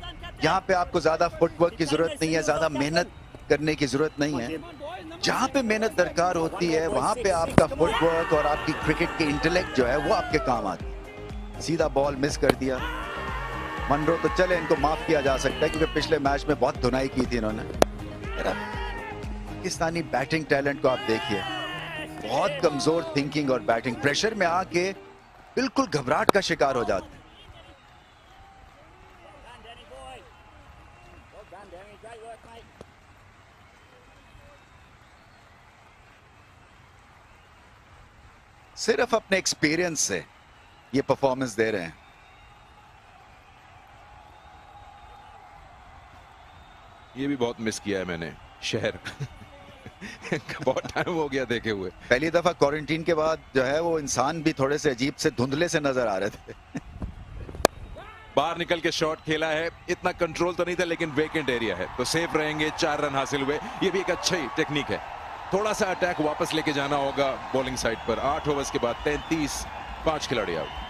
यहाँ पे आपको ज्यादा फुटवर्क की जरूरत नहीं है, ज्यादा मेहनत करने की जरूरत नहीं है। जहाँ पे मेहनत दरकार होती है वहां पे आपका फुटवर्क और आपकी क्रिकेट की इंटेलेक्ट जो है वो आपके काम आती है। सीधा बॉल मिस कर दिया। मनरो तो चले, इनको माफ किया जा सकता है क्योंकि पिछले मैच में बहुत धुनाई की थी इन्होंने। पाकिस्तानी बैटिंग टैलेंट को आप देखिए, बहुत कमजोर थिंकिंग और बैटिंग, प्रेशर में आके बिल्कुल घबराहट का शिकार हो जाते हैं। सिर्फ अपने एक्सपीरियंस से ये परफॉर्मेंस दे रहे हैं। ये भी बहुत मिस किया है मैंने शहर। बहुत टाइम हो गया देखे हुए। पहली दफा क्वारंटीन के बाद जो है वो इंसान भी थोड़े से अजीब से धुंधले से नजर आ रहे थे। बाहर निकल के शॉट खेला है, इतना कंट्रोल तो नहीं था लेकिन वेकेंट एरिया है तो सेफ रहेंगे। 4 रन हासिल हुए। ये भी एक अच्छी टेक्निक है। थोड़ा सा अटैक वापस लेके जाना होगा बॉलिंग साइड पर। 8 ओवर्स के बाद 33, 5 खिलाड़ी आउट।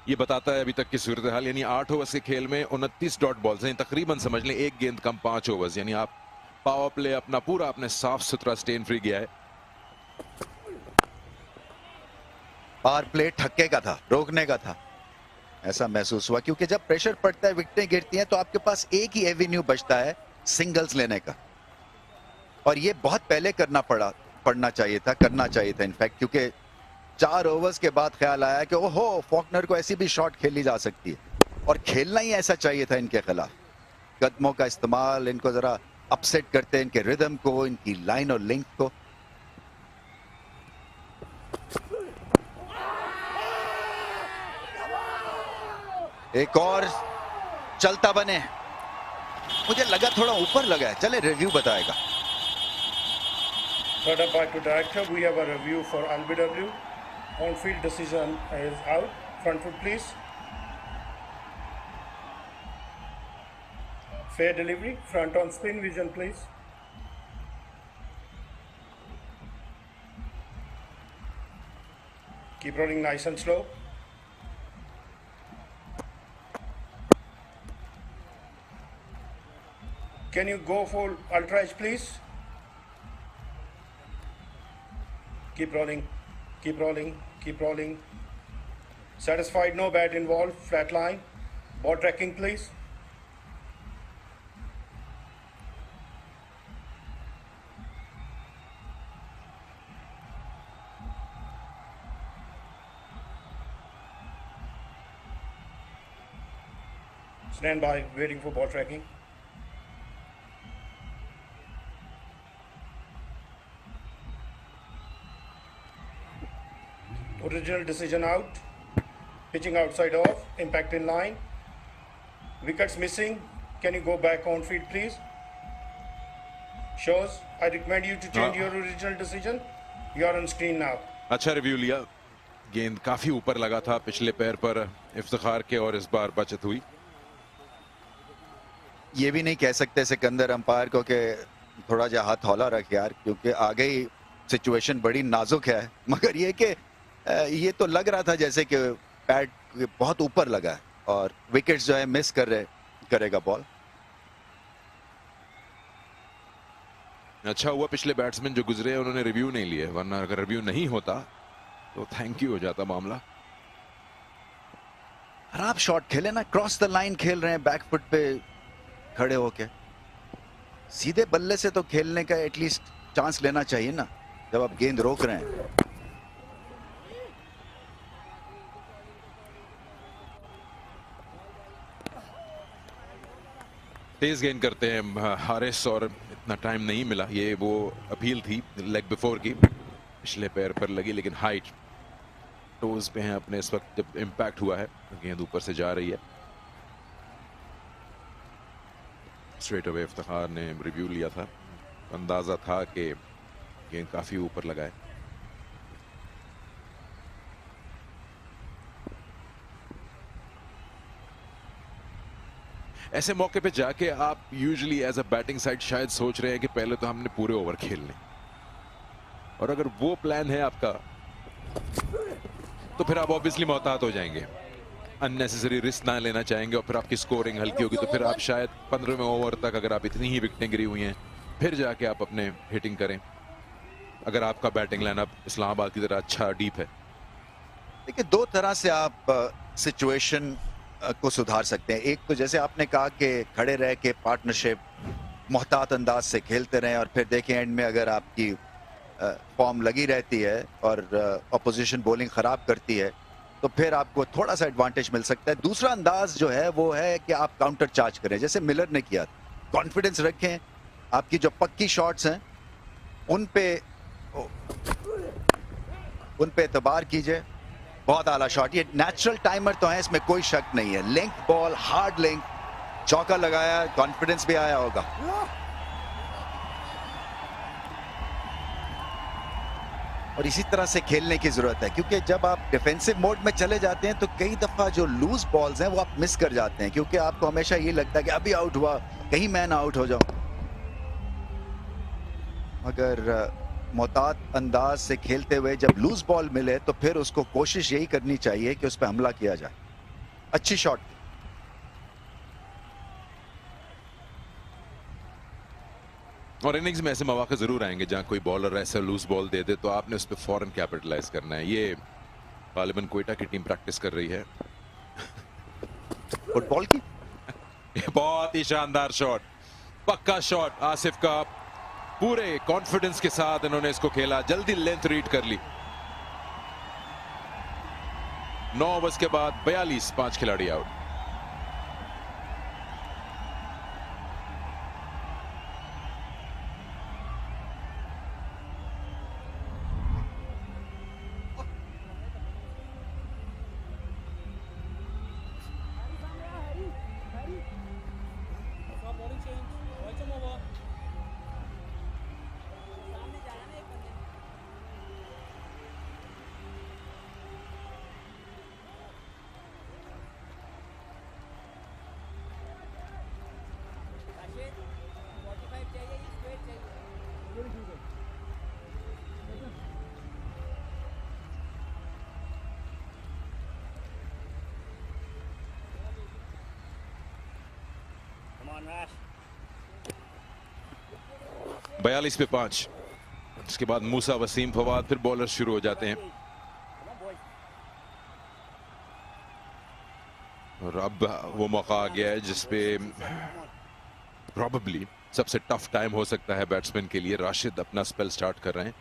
ये बताता है अभी तक की सूरत हाल, यानी 8 ओवर्स के खेल में 29 डॉट बॉल्स हैं, तकरीबन समझ लें एक गेंद कम 5 ओवर्स, यानी आप पावर प्ले अपना पूरा अपने साफ सुथरा स्टेन फ्री गया है। पावर प्ले ठक्के का था, रोकने का था, ऐसा महसूस हुआ क्योंकि जब प्रेशर पड़ता है, विकेटें गिरती हैं तो आपके पास एक ही एवेन्यू बचता है सिंगल्स लेने का, और ये बहुत पहले करना करना चाहिए था इनफैक्ट, क्योंकि 4 ओवर्स के बाद ख्याल आया कि ओहो फॉकनर को ऐसी भी शॉट खेली जा सकती है और खेलना ही ऐसा चाहिए था इनके खिलाफ। कदमों का इस्तेमाल इनको जरा अपसेट करते हैं, इनके रिदम को, इनकी लाइन और लिंक को। एक और चलता बने, मुझे लगा थोड़ा ऊपर लगा है, चले रिव्यू बताएगा। Third umpire to director, we have a review for LBW. On field decision is out. Front foot, please. Fair delivery. Front on spin. Vision, please. Keep rolling nice and slow. Can you go for ultra edge, please? Keep rolling, keep rolling, keep rolling. Satisfied, no bat involved, flat line. Ball tracking, please. Stand by, waiting for ball tracking. Original decision out. Pitching outside off. Impact in line. Wickets missing. Can you go back on field, please? Shows. I recommend you to change your original decision. You are on screen now. अच्छा review लिया. गेंद काफी ऊपर लगा था पिछले पैर पर इफ्तिखार के और इस बार बचत हुई. ये भी नहीं कह सकते सिकंदर अंपायर को कि थोड़ा जा हाथ हौला रख यार, क्योंकि आगे ही सिचुएशन बड़ी नाजुक है. मगर ये कि ये तो लग रहा था जैसे कि पैड बहुत ऊपर लगा है और विकेट्स जो है मिस करेगा बॉल. अच्छा हुआ पिछले बैट्समैन जो गुजरे उन्होंने रिव्यू नहीं लिए, वरना अगर रिव्यू नहीं होता तो थैंक यू हो जाता मामला. खराब शॉट खेले ना, क्रॉस द लाइन खेल रहे हैं बैक फुट पे खड़े होके. सीधे बल्ले से तो खेलने का एटलीस्ट चांस लेना चाहिए ना जब आप गेंद रोक रहे हैं. तेज गेंद करते हैं हारिस और इतना टाइम नहीं मिला. ये वो अपील थी लेग बिफोर की, पिछले पैर पर लगी लेकिन हाइट टोज पे हैं अपने इस वक्त. जब इम्पैक्ट हुआ है गेंद ऊपर से जा रही है. स्ट्रेट अवे इफ्तिखार ने रिव्यू लिया था, अंदाजा था कि गेंद काफी ऊपर लगा है. ऐसे मौके पे जाके आप usually as a batting side शायद सोच रहे हैं कि पहले तो हमने पूरे ओवर खेलने, और अगर वो प्लान है आपका तो फिर आप ऑब्वियसली मोहतात हो जाएंगे, अननेसेसरी रिस्क ना लेना चाहेंगे और फिर आपकी स्कोरिंग हल्की होगी. तो फिर आप शायद 15वें ओवर तक अगर आप इतनी ही विकेटें गिरी हुई हैं फिर जाके आप अपने हिटिंग करें, अगर आपका बैटिंग लाइनअप इस्लामाबाद की तरह अच्छा डीप है. देखिए दो तरह से आप सिचुएशन को सुधार सकते हैं. एक तो जैसे आपने कहा कि खड़े रह के पार्टनरशिप मोहतात अंदाज से खेलते रहें और फिर देखें एंड में अगर आपकी फॉर्म लगी रहती है और अपोजिशन बॉलिंग खराब करती है तो फिर आपको थोड़ा सा एडवांटेज मिल सकता है. दूसरा अंदाज जो है वो है कि आप काउंटर चार्ज करें जैसे मिलर ने किया. कॉन्फिडेंस रखें, आपकी जो पक्की शॉट्स हैं उन पे एतबार कीजिए. बहुत आला शॉट, ये नेचुरल टाइमर तो है, इसमें कोई शक नहीं है. लिंक बॉल, हार्ड लिंक, चौका लगाया, कॉन्फिडेंस भी आया होगा. और इसी तरह से खेलने की जरूरत है, क्योंकि जब आप डिफेंसिव मोड में चले जाते हैं तो कई दफा जो लूज बॉल्स हैं वो आप मिस कर जाते हैं, क्योंकि आपको हमेशा ये लगता है कि अभी आउट हुआ, कहीं मैं ना आउट हो जाऊं. मगर मोहतात अंदाज से खेलते हुए जब लूज बॉल मिले तो फिर उसको कोशिश यही करनी चाहिए कि उस पर हमला किया जाए. अच्छी शॉट. और इनिंग्स में ऐसे मौके जरूर आएंगे जहां कोई बॉलर ऐसा लूज बॉल दे दे तो आपने उस पर फौरन कैपिटलाइज करना है. ये गालिबन कोयटा की टीम प्रैक्टिस कर रही है फुटबॉल की. बहुत ही शानदार शॉट, पक्का शॉट. आसिफ का पूरे कॉन्फिडेंस के साथ इन्होंने इसको खेला, जल्दी लेंथ रीड कर ली. 9 ओवर्स के बाद 42, 5 खिलाड़ी आउट. 42 पे 5. उसके बाद मूसा, वसीम, फवाद, फिर बॉलर शुरू हो जाते हैं. और अब वो मौका आ गया है जिसपे प्रॉबेबली सबसे टफ टाइम हो सकता है बैट्समैन के लिए. राशिद अपना स्पेल स्टार्ट कर रहे हैं.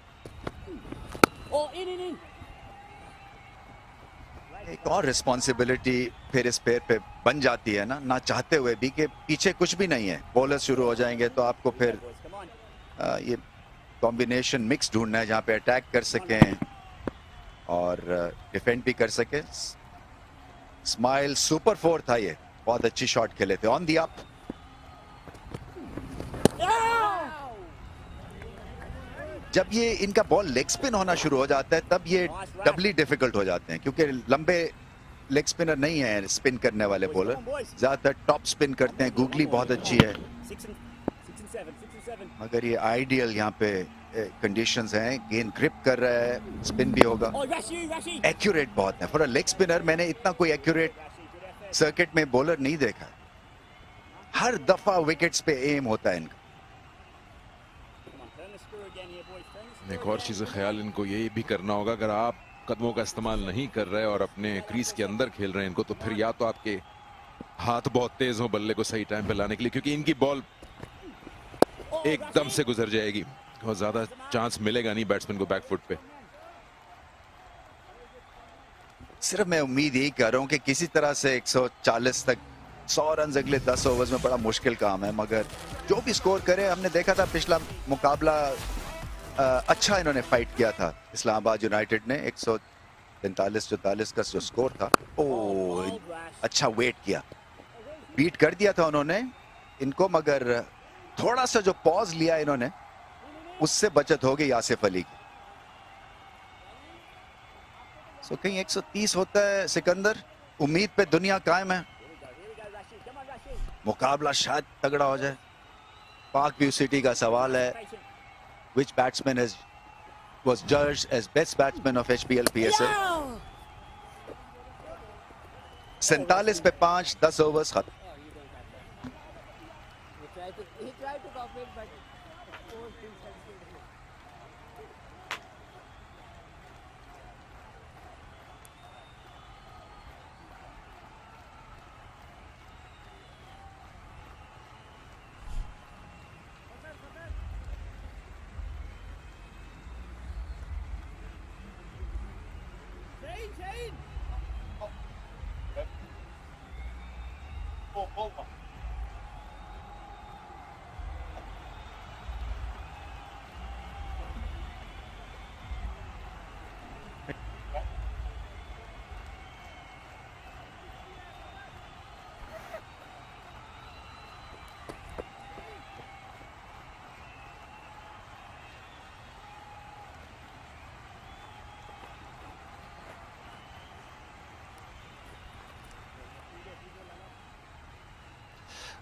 एक और रिस्पॉन्सिबिलिटी फिर इस पेयर पे बन जाती है ना चाहते हुए भी, कि पीछे कुछ भी नहीं है, बॉलर शुरू हो जाएंगे तो आपको फिर ये कॉम्बिनेशन मिक्स ढूंढना है जहां पे अटैक कर सकें और डिफेंड भी कर सके. स्माइल सुपर 4 था, ये बहुत अच्छी शॉट खेले थे ऑन दी अप. जब ये इनका बॉल लेग स्पिन होना शुरू हो जाता है तब ये डबली डिफिकल्ट हो जाते हैं, क्योंकि लंबे लेग स्पिनर नहीं है स्पिन करने वाले बॉलर, ज्यादातर टॉप स्पिन करते हैं. गूगली बहुत अच्छी है, मगर ये आइडियल यहाँ पे कंडीशंस हैं. गेंद ग्रिप कर रहा है, स्पिन भी होगा, एक्यूरेट बहुत है फॉर अ लेग स्पिनर. मैंने इतना कोई एक्यूरेट सर्किट में बॉलर नहीं देखा. हर दफा विकेट्स पे एम होता है इनका. एक और चीज ख्याल इनको ये भी करना होगा, अगर आप कदमों का इस्तेमाल नहीं कर रहे और अपने क्रीज के अंदर खेल रहे हैं इनको, तो फिर या तो आपके हाथ बहुत तेज हो बल्ले को सही टाइम पे लाने के लिए, क्योंकि इनकी बॉल एकदम से गुजर जाएगी और ज्यादा चांस मिलेगा नहीं बैट्समैन को बैकफुट पे. सिर्फ मैं उम्मीद यही कर रहा हूं कि किसी तरह से 140 तक 100 रन अगले 10 ओवर्स में बड़ा मुश्किल काम है, मगर जो भी स्कोर करे. हमने देखा था पिछला मुकाबला अच्छा इन्होंने फाइट किया था इस्लामाबाद यूनाइटेड ने, 143-44 का जो स्कोर था. ओ अच्छा वेट किया, बीट कर दिया था उन्होंने इनको, मगर थोड़ा सा जो पॉज लिया इन्होंने उससे बचत हो गई आसिफ अली की. सो कहीं 130 होता है सिकंदर. उम्मीद पे दुनिया कायम है, मुकाबला शायद तगड़ा हो जाए. पाक व्यू सिटी का सवाल है, which batsman was judged as best batsman of HBL PSL. 47 पे 5, 10 ओवर्स खत्म. He tried to copy it, but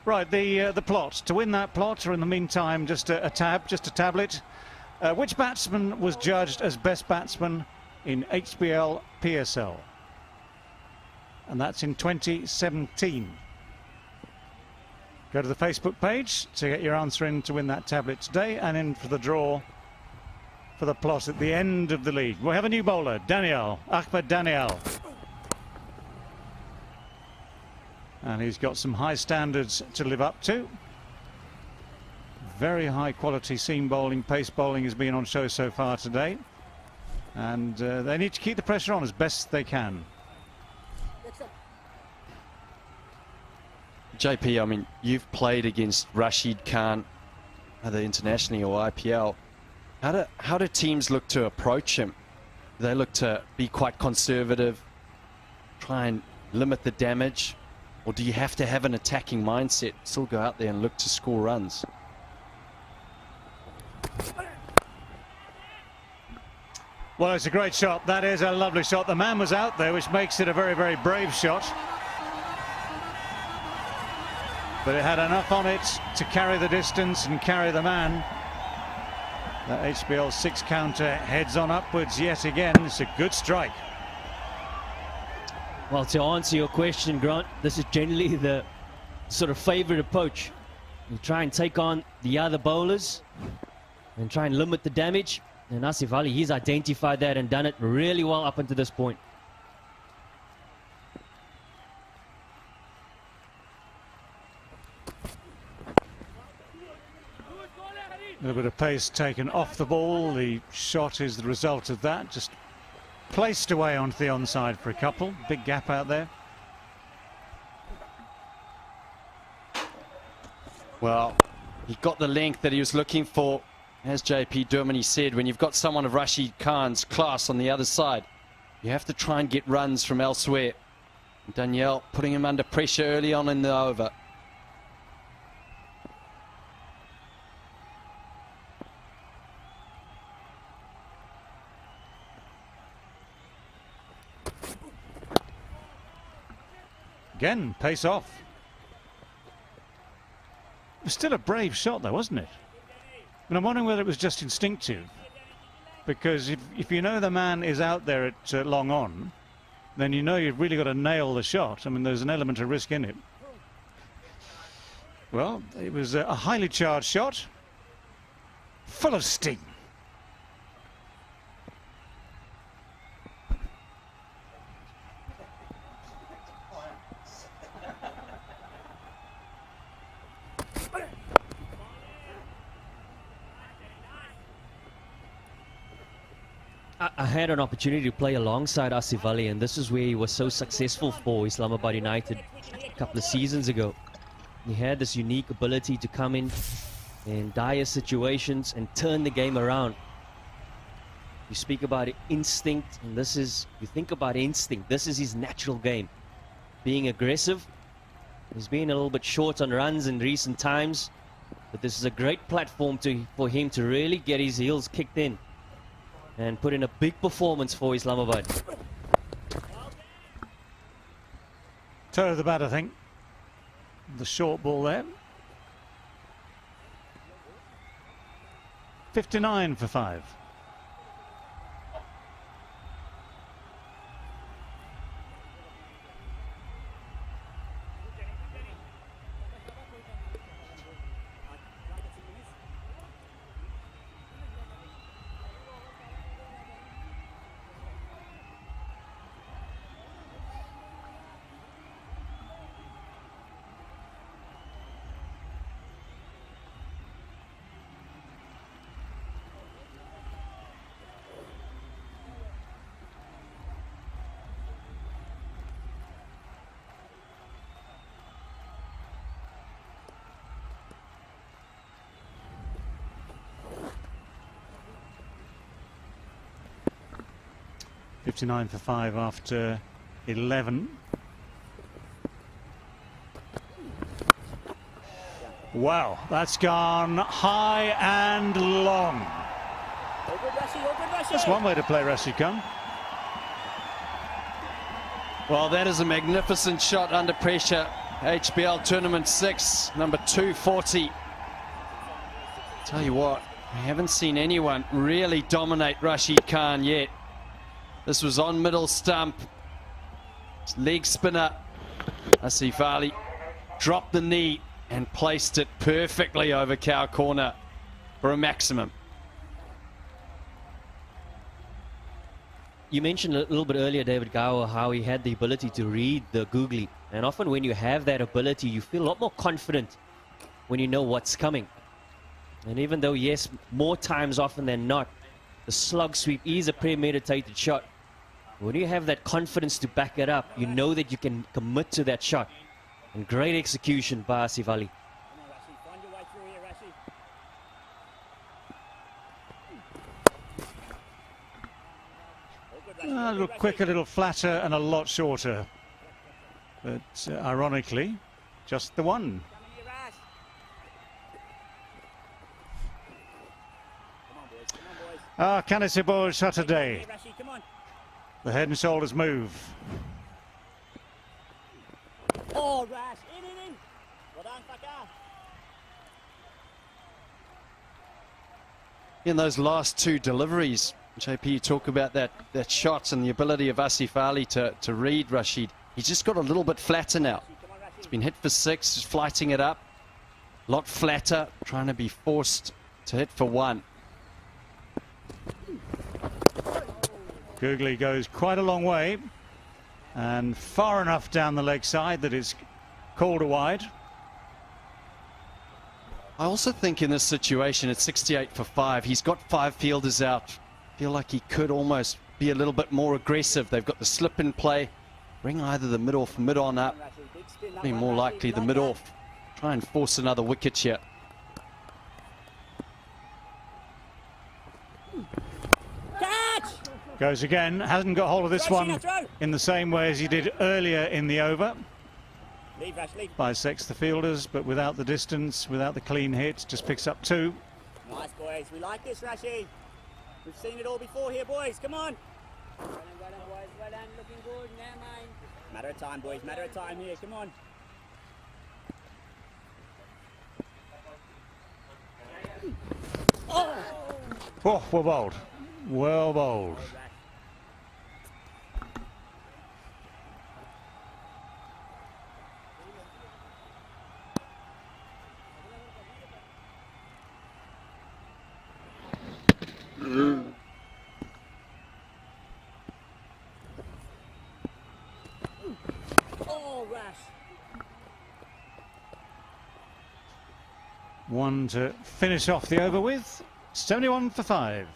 Right, the plot. To win that plot, or in the meantime, just a tablet. Which batsman was judged as best batsman in HBL PSL? And that's in 2017. Go to the Facebook page to get your answer in to win that tablet today, and in for the draw for the plot at the end of the league. We have a new bowler, Ahmed Daniel. And he's got some high standards to live up to. Very high quality seam bowling, pace bowling has been on show so far today. And they need to keep the pressure on as best they can. JP, I mean, you've played against Rashid Khan, either internationally or IPL. How do teams look to approach him? Do they look to be quite conservative, try and limit the damage? Or do you have to have an attacking mindset, still go out there and look to score runs? Well, it's a great shot. That is a lovely shot. The man was out there, which makes it a very, very brave shot. But it had enough on it to carry the distance and carry the man. That HBL 6 counter heads on upwards yet again. It's a good strike. Well, to answer your question, Grant, this is generally the sort of favourite approach You try and take on the other bowlers and try and limit the damage. And Asif Ali, he's identified that and done it really well up until this point. A little bit of pace taken off the ball. The shot is the result of that. Just placed away onto the onside for a couple. Big gap out there. Well, he got the length that he was looking for. As JP Durmani said, when you've got someone of Rashid Khan's class on the other side, you have to try and get runs from elsewhere. Danielle putting him under pressure early on in the over. Again, pace off. It was still a brave shot though, wasn't it? And I'm wondering whether it was just instinctive. Because if you know the man is out there at long on, then you know you've really got to nail the shot. I mean, there's an element of risk in it. Well, it was a highly charged shot, full of sting. I had an opportunity to play alongside Asif Ali, and this is where he was so successful for Islamabad United a couple of seasons ago. He had this unique ability to come in dire situations and turn the game around. You speak about instinct, and you think about instinct, this is his natural game. Being aggressive. He's been a little bit short on runs in recent times, but this is a great platform for him to really get his heels kicked in and put in a big performance for Islamabad. Toe of the bat, I think. The short ball there. 59 for 5. $59 for 5 after 11. Wow, that's gone high and long. That's one way to play Rashid Khan. Well, that is a magnificent shot under pressure. HBL Tournament 6, number 240. Tell you what, we haven't seen anyone really dominate Rashid Khan yet. This was on middle stump. Leg spinner. Asif Ali dropped the knee and placed it perfectly over cow corner for a maximum. You mentioned a little bit earlier, David Gower, how he had the ability to read the googly. And often when you have that ability, you feel a lot more confident when you know what's coming. And even though, yes, more times often than not, the slug sweep is a premeditated shot. When you have that confidence to back it up, you know that you can commit to that shot. And great execution by Asif Ali. A little quicker, a little flatter, and a lot shorter. But ironically, just the one. Can it be Saturday? The head and shoulders move. Oh, Rash, in. Well done, Fakar. In those last two deliveries, JP, you talk about that shot and the ability of Asif Ali to read Rashid. He's just got a little bit flatter now. He's been hit for 6, just flighting it up. A lot flatter, trying to be forced to hit for one. Googly goes quite a long way and far enough down the leg side that it's called a wide. I also think in this situation, it's 68 for 5. He's got 5 fielders out. Feel like he could almost be a little bit more aggressive. They've got the slip in play. Bring either the mid-off, mid-on up. Be more likely the mid-off. Try and force another wicket here. Goes again, hasn't got hold of this one in the same way as he did earlier in the over. Bisects the fielders, but without the distance, without the clean hit, just picks up 2. Nice, boys. We like this, Rashid. We've seen it all before here, boys. Come on. Well done, boys. Well done. Looking good. Now, mind. Matter of time, boys. Matter of time here. Come on. Oh, well bowled. Well bowled. Oh, Rash. One to finish off the over with. 71 for 5.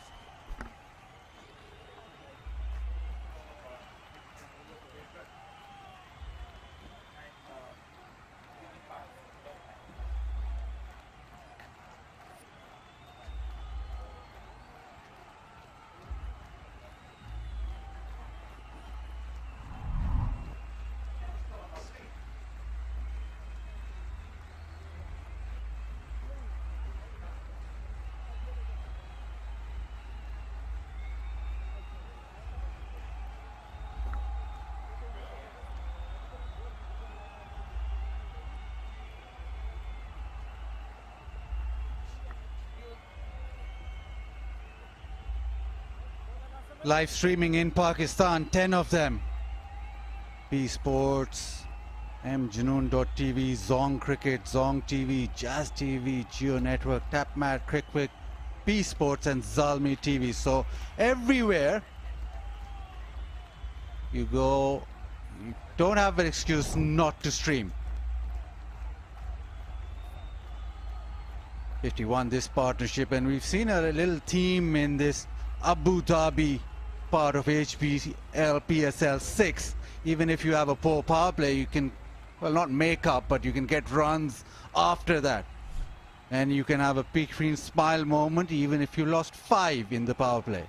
Live streaming in Pakistan, 10 of them. B Sports, mjanoon.tv, Zong Cricket, Zong TV, Jazz TV, Geo Network, TapMat, Cricket, B Sports and Zalmi TV. So everywhere you go, you don't have an excuse not to stream. 51 this partnership, and we've seen a little team in this Abu Dhabi part of HBL PSL 6. Even if you have a poor power play, you can, well, not make up, but you can get runs after that. And you can have a peak screen smile moment even if you lost 5 in the power play.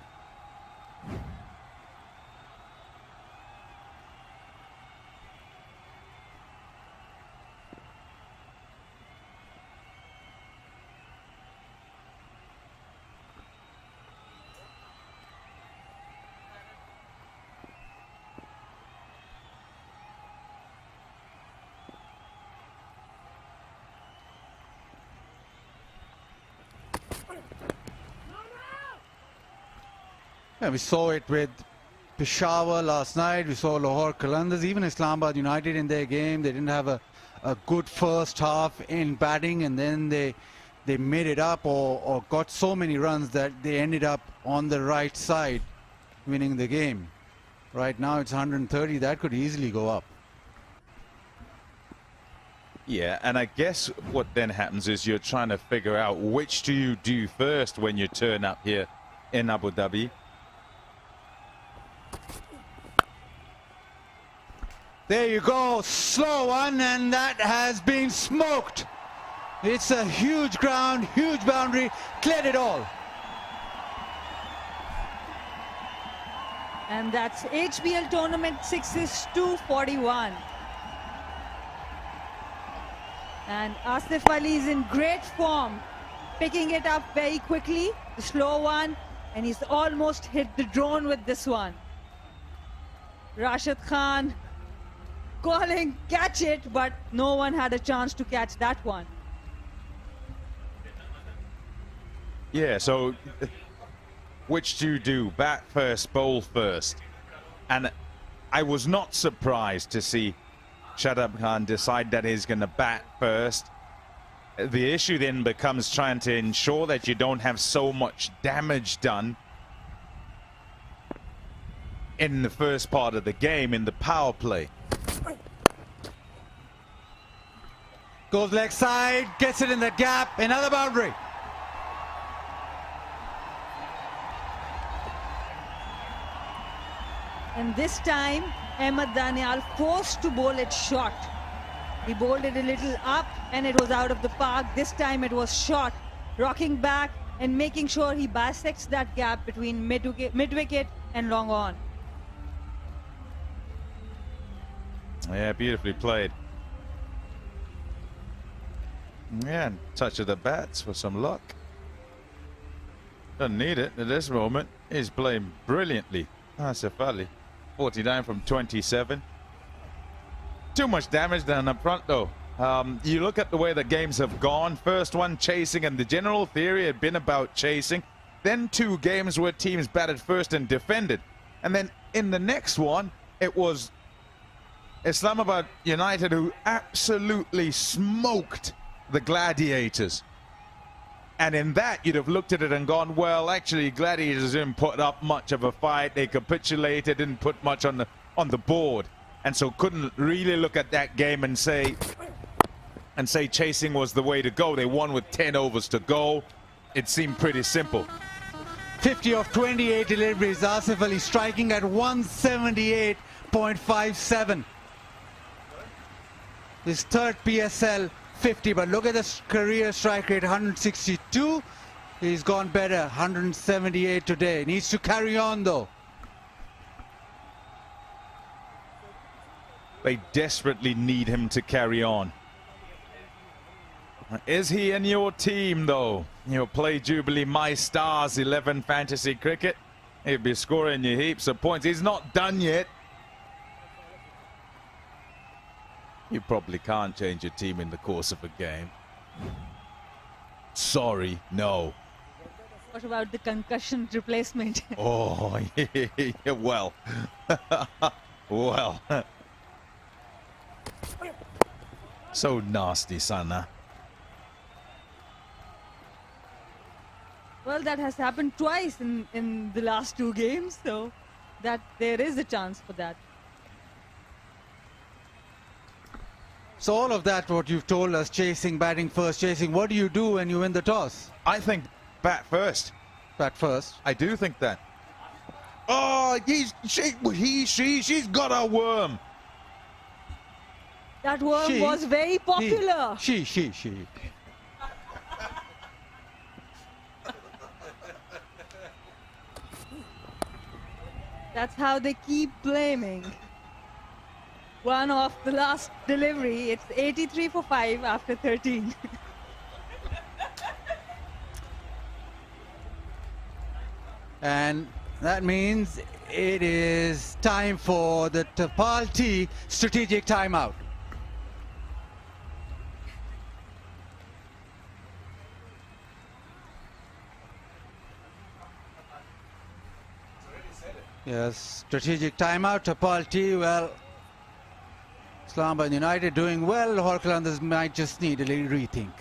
Yeah, we saw it with Peshawar last night. We saw Lahore Qalandars, even Islamabad United in their game. They didn't have a good first half in batting, and then they made it up or got so many runs that they ended up on the right side winning the game. Right now it's 130. That could easily go up. Yeah, and I guess what then happens is you're trying to figure out which do you do first when you turn up here in Abu Dhabi. There you go, slow one, and that has been smoked. It's a huge ground, huge boundary, cleared it all. And that's HBL Tournament 6's 241. And Asif Ali is in great form, picking it up very quickly, the slow one, and he's almost hit the drone with this one. Rashid Khan calling, catch it, but no one had a chance to catch that one. Yeah, so which do you do? Bat first, bowl first? And I was not surprised to see Shadab Khan decide that he's going to bat first. The issue then becomes trying to ensure that you don't have so much damage done in the first part of the game, in the power play. Goes leg side, gets it in the gap, another boundary. And this time, Ahmed Daniel forced to bowl it short. He bowled it a little up and it was out of the park. This time it was short, rocking back and making sure he bisects that gap between mid-wicket and long on. Yeah, beautifully played. Yeah, and touch of the bats for some luck. Doesn't need it at this moment. He's playing brilliantly. Asif Ali, 49 from 27. Too much damage done up front though. You look at the way the games have gone. First one chasing, and the general theory had been about chasing. Then 2 games where teams batted first and defended. And then in the next one, it was Islamabad United who absolutely smoked the Gladiators. And in that, you'd have looked at it and gone, well, actually, Gladiators didn't put up much of a fight. They capitulated, didn't put much on the board. And so couldn't really look at that game and say chasing was the way to go. They won with 10 overs to go. It seemed pretty simple. 50 of 28 deliveries. Asif Ali striking at 178.57. His third PSL 50, but look at the career strike rate, 162. He's gone better, 178 today. Needs to carry on though. They desperately need him to carry on. Is he in your team though? You'll play Jubilee My Stars 11 fantasy cricket. He'll be scoring you heaps of points. He's not done yet. You probably can't change your team in the course of a game. Sorry, no. What about the concussion replacement? Oh, yeah, well. Well. So nasty, Sana. Well, that has happened twice in the last 2 games, so that there is a chance for that. So all of that, what you've told us, chasing, batting first, chasing, what do you do when you win the toss? I think bat first. Bat first? I do think that. Oh, she's got a worm. That worm was very popular. She. That's how they keep blaming. One off the last delivery. It's 83 for 5 after 13. And that means it is time for the Tapal strategic timeout. Yes, strategic timeout. Tapal, well, Islamabad United doing well. Lahore Qalandars might just need a little rethink.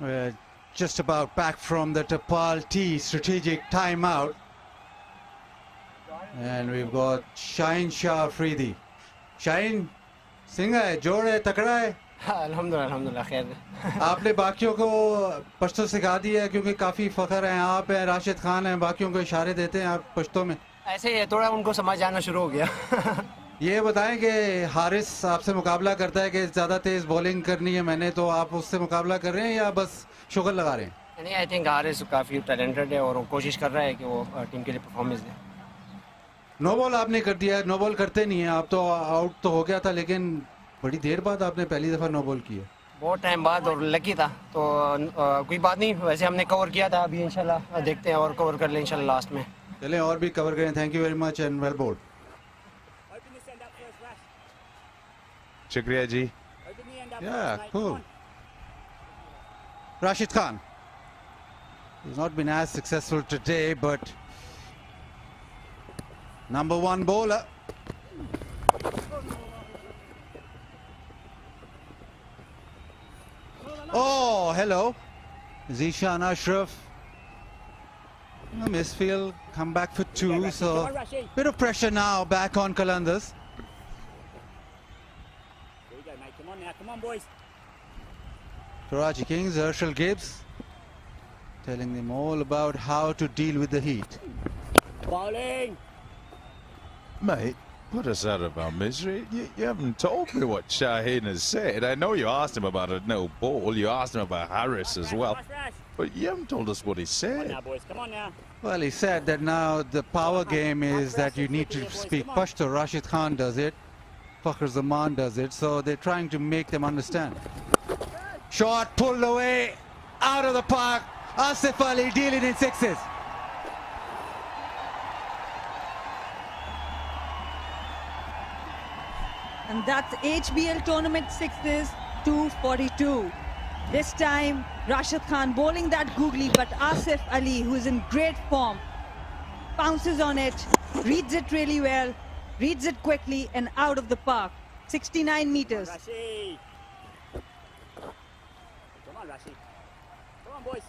We're just about back from the Tapal T strategic timeout. And we've got Shaheen Shah Afridi. Shaheen, singer hai, jod hai, takda hai? अल्हम्दुलिल्लाह खैर आपने बाकियों को पश्तो सिखा दिया है क्योंकि काफ़ी फ़ख्र हैं आप हैं राशिद खान हैं बाकियों को इशारे देते हैं आप पश्तो में ऐसे ही थोड़ा उनको समझ आना शुरू हो गया ये बताएं कि हारिस आपसे मुकाबला करता है कि ज़्यादा तेज़ बॉलिंग करनी है मैंने तो आप उससे मुकाबला कर रहे हैं या बस शुगर लगा रहे हैं नहीं आई थिंक हारिस काफ़ी टैलेंटेड है और वो कोशिश कर रहा है कि वो टीम के लिए परफॉर्मेंस दे नो बॉल आपने कर दिया नो बॉल करते नहीं है आप तो आउट तो हो गया था लेकिन बड़ी देर बाद आपने पहली दफ़ा नो बॉल किया बहुत टाइम बाद और लकी था तो कोई बात नहीं वैसे हमने कवर किया था अभी इंशाल्लाह देखते हैं और कवर कर लें इंशाल्लाह लास्ट में चलें और भी कवर करें thank you very much and well bowled शुक्रिया जी Yeah, cool. Rashid Khan. He's not been as successful today, but number one bowler. Oh, hello. Zishan Ashraf. Misfield come back for two, so bit of pressure now back on Qalandars. There you go, mate. Come on now. Come on, boys. Karachi Kings, Herschel Gibbs, telling them all about how to deal with the heat. Bowling. Mate, put us out of our misery. You haven't told me what Shaheen has said. I know you asked him about a no ball. You asked him about Harris as well. But you haven't told us what he said. Come on now, boys. Come on now. Well, he said that now the power game is that you need to speak Pashto. Rashid Khan does it. Fakhr Zaman does it. So they're trying to make them understand. Shot pulled away, out of the park. Asif Ali dealing in sixes. And that's HBL tournament sixes, 242. This time, Rashid Khan bowling that googly, but Asif Ali, who is in great form, pounces on it, reads it really well, reads it quickly, and out of the park. 69 meters. Rashid. Come on, Rashid. Come on, boys.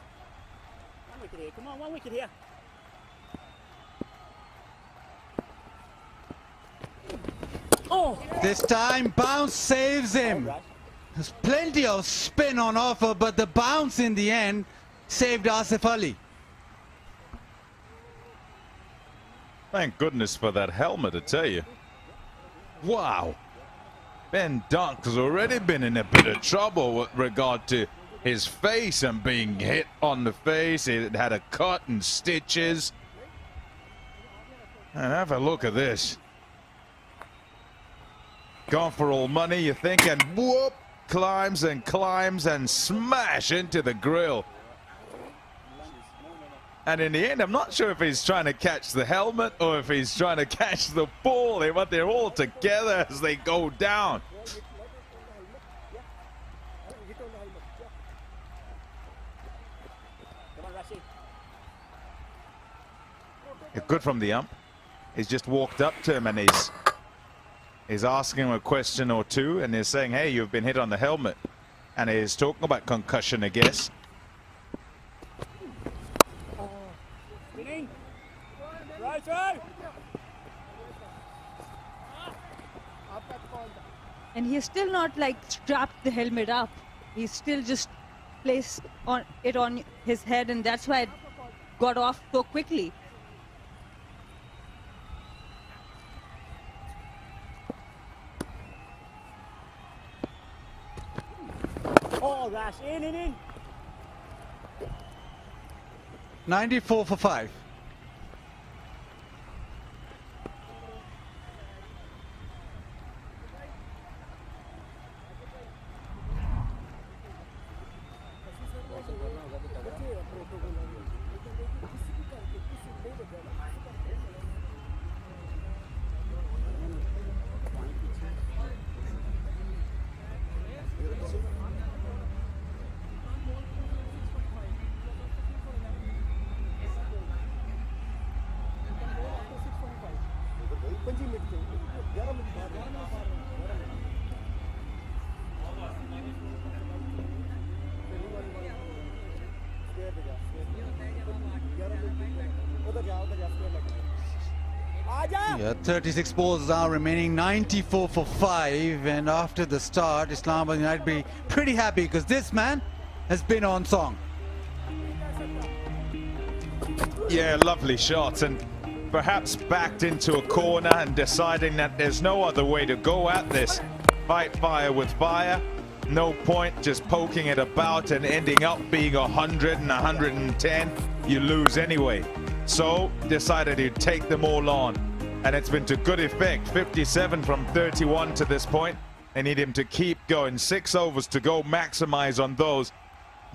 One wicket here. Come on, one wicket here. Oh! This time, bounce saves him. There's plenty of spin on offer, but the bounce in the end saved Asif Ali. Thank goodness for that helmet, I tell you. Wow. Ben Dunk has already been in a bit of trouble with regard to his face and being hit on the face. It had a cut and stitches. And have a look at this. Gone for all money, you think, and whoop, climbs and smash into the grill. And in the end, I'm not sure if he's trying to catch the helmet or if he's trying to catch the ball, but they're all together as they go down. Good from the ump. He's just walked up to him and he's asking him a question or two, and he's saying, hey, you've been hit on the helmet. And he's talking about concussion, I guess. And he's still not like strapped the helmet up. He's still just placed it on his head, and that's why it got off so quickly. Oh, Rash, in. 94 for 5. Yeah, 36 balls now remaining, 94 for 5, and after the start, Islamabad United be pretty happy because this man has been on song. Yeah, lovely shot, and perhaps backed into a corner and deciding that there's no other way to go at this. Fight fire with fire. No point just poking it about and ending up being 100 and 110. You lose anyway. So decided to take them all on. And it's been to good effect. 57 from 31 to this point. They need him to keep going. 6 overs to go. Maximize on those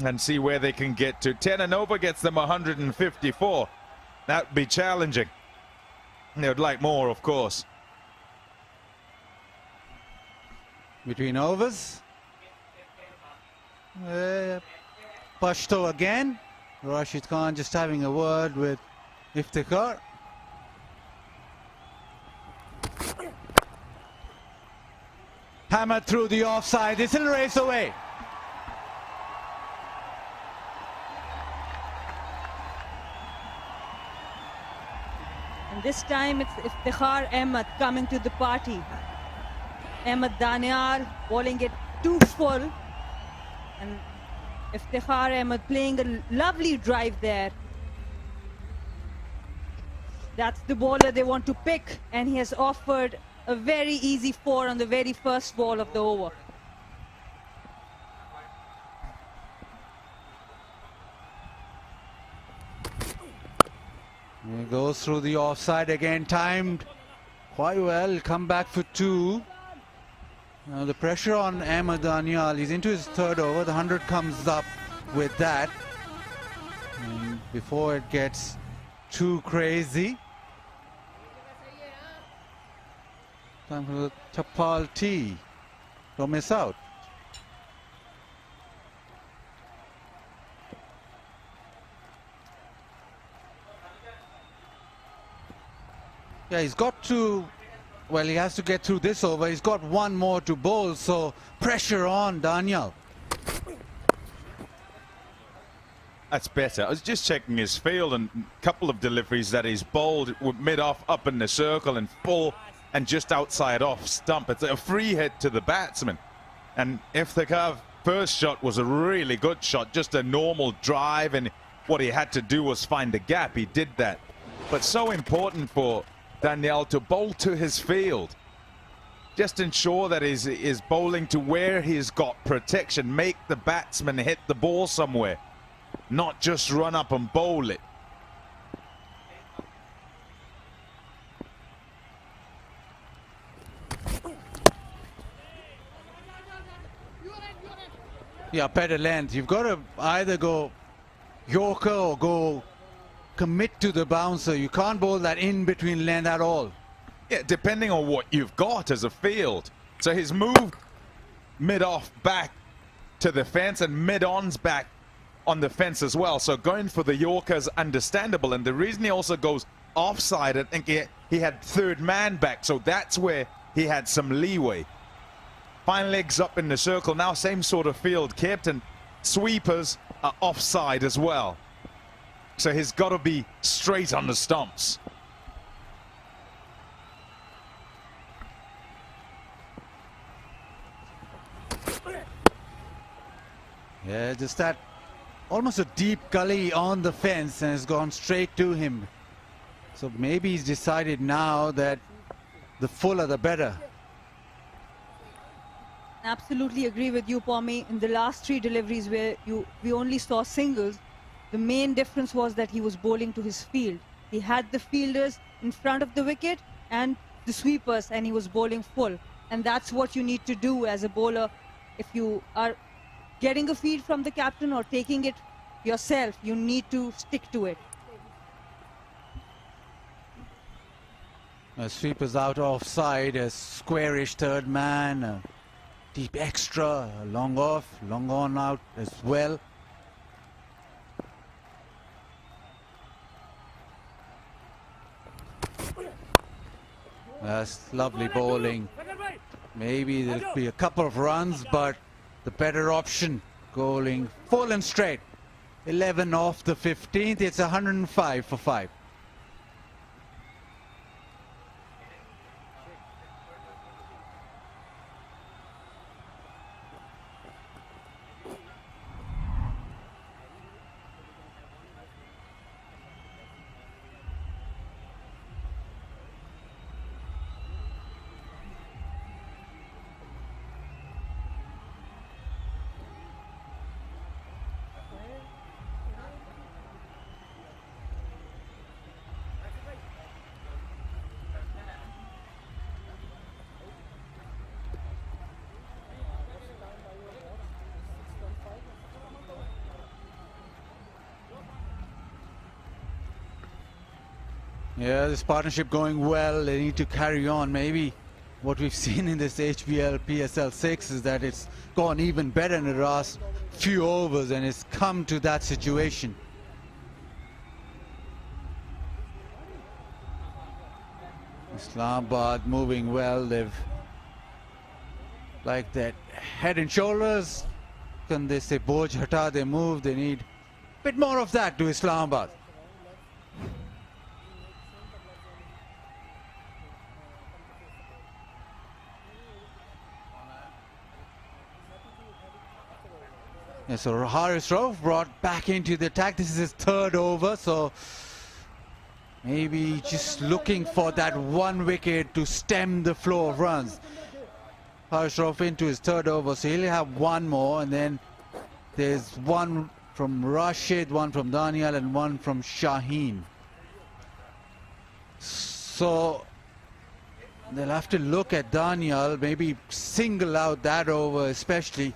and see where they can get to. 10 and over gets them 154. That would be challenging. They would like more, of course. Between overs. Pashto again. Rashid Khan just having a word with Iftikhar. Hammered through the offside. This will race away. And this time it's Iftikhar Ahmed coming to the party. Ahmed Daniel bowling it too full. And Iftikhar Ahmed playing a lovely drive there. That's the bowler they want to pick, and he has offered a very easy 4 on the very first ball of the over. He goes through the offside again, timed quite well, come back for 2. Now the pressure on Ahmed Daniel, he's into his 3rd over, the 100 comes up with that. And before it gets too crazy, time for the Chapal T. Don't miss out. Yeah, he's got to, well, he has to get through this over. He's got 1 more to bowl, so pressure on Daniel. That's better. I was just checking his field, and a couple of deliveries that he's bowled with mid-off up in the circle and full and just outside off stump. It's a free hit to the batsman. And Iftikhar first shot was a really good shot, just a normal drive, and what he had to do was find the gap. He did that. But so important for Daniel to bowl to his field. Just ensure that he's bowling to where he's got protection. Make the batsman hit the ball somewhere, not just run up and bowl it. Yeah, better length. You've got to either go Yorker or go commit to the bouncer. You can't bowl that in between length at all. Yeah, depending on what you've got as a field. So he's moved mid-off back to the fence and mid-on's back on the fence as well. So going for the Yorker is understandable. And the reason he also goes offside, I think he had 3rd man back. So that's where he had some leeway. Fine legs up in the circle. Now same sort of field kept, and sweepers are offside as well. So he's got to be straight on the stumps. Yeah, just that almost a deep gully on the fence, and it's gone straight to him. So maybe he's decided now that the fuller the better. Absolutely agree with you, Pommy. In the last 3 deliveries where we only saw singles, the main difference was that he was bowling to his field. He had the fielders in front of the wicket and the sweepers, and he was bowling full. And that's what you need to do as a bowler. If you are getting a feed from the captain or taking it yourself, you need to stick to it. Sweepers out offside, a squarish 3rd man, a deep extra, a long off, long on out as well. That's lovely bowling. Maybe there'll be a couple of runs, but the better option going full and straight. 11 off the 15th. It's 105 for 5. Yeah, this partnership going well. They need to carry on. Maybe what we've seen in this HBL PSL 6 is that it's gone even better in the last few overs, and it's come to that situation. Islamabad moving well. They've like that head and shoulders. Can they say Boj hata, they move. They need a bit more of that to Islamabad. Yeah, so Haris Rauf brought back into the attack. This is his third over, so maybe just looking for that one wicket to stem the flow of runs. Haris Rauf into his third over, so he'll have one more, and then there's one from Rashid, one from Daniel, and one from Shaheen. So they'll have to look at Daniel, maybe single out that over especially.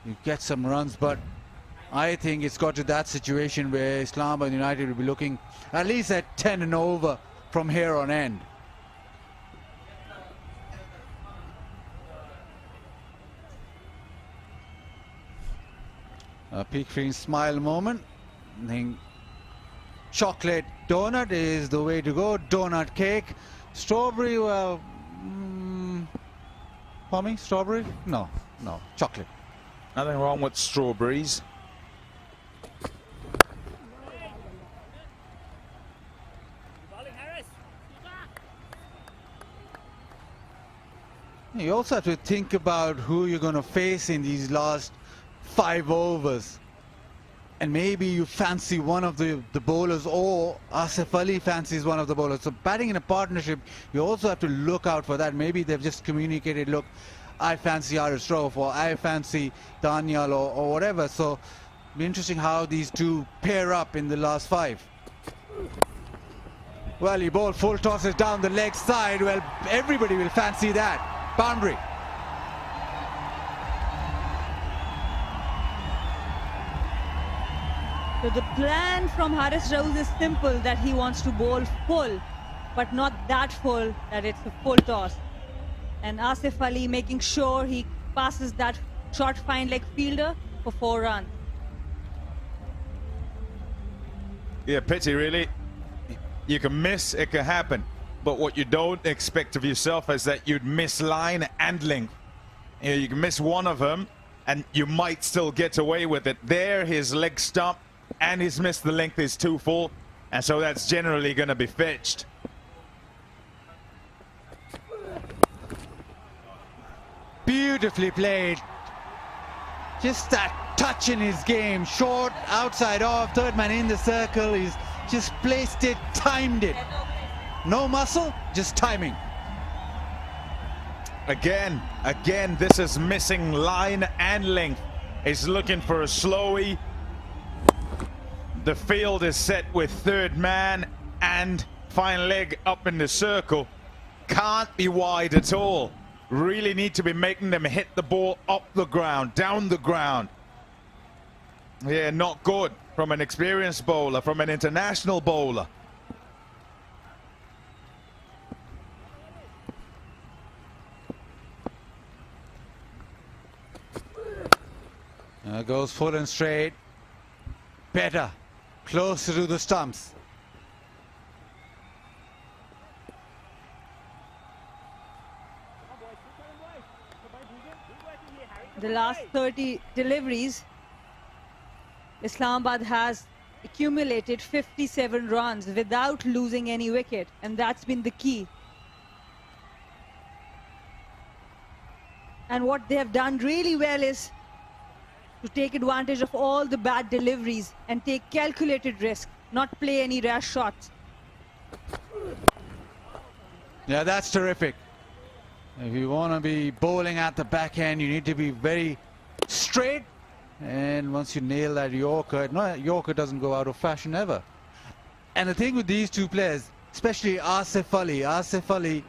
You get some runs, but I think it's got to that situation where Islamabad United will be looking at least at 10 and over from here on end. A Peak-free smile moment. I think chocolate donut is the way to go. Donut cake. Strawberry, well, Pommy, strawberry? No, chocolate. Nothing wrong with strawberries. You also have to think about who you're going to face in these last 5 overs. And maybe you fancy one of the bowlers, or Asif Ali fancies one of the bowlers. So batting in a partnership, you also have to look out for that. Maybe they've just communicated, look, I fancy Haris Rauf, or I fancy Daniel, or whatever. So it'll be interesting how these two pair up in the last 5. Well, he bowled full tosses down the leg side. Well, everybody will fancy that. Boundary. So the plan from Haris Rauf is simple, that he wants to bowl full, but not that full that it's a full toss. And Asif Ali making sure he passes that short fine leg fielder for 4 runs. Yeah, pity really. You can miss, it can happen. But what you don't expect of yourself is that you'd miss line and length. You know, you can miss one of them and you might still get away with it. There, his leg stump and his miss the length is too full. And so that's generally going to be fetched. Beautifully played. Just that touch in his game. Short, outside off, third man in the circle. He's just placed it, timed it. No muscle, just timing. Again, this is missing line and length. He's looking for a slowie. The field is set with third man and fine leg up in the circle. Can't be wide at all. Really need to be making them hit the ball up the ground, down the ground. Yeah, not good from an experienced bowler, from an international bowler. Goes full and straight. Better. Closer to the stumps. The last 30 deliveries, Islamabad has accumulated 57 runs without losing any wicket, and that's been the key. And what they have done really well is to take advantage of all the bad deliveries and take calculated risk, not play any rash shots. Yeah, that's terrific. If you want to be bowling at the back end, you need to be very straight. And once you nail that Yorker, no, Yorker doesn't go out of fashion ever. And the thing with these two players, especially Asif Ali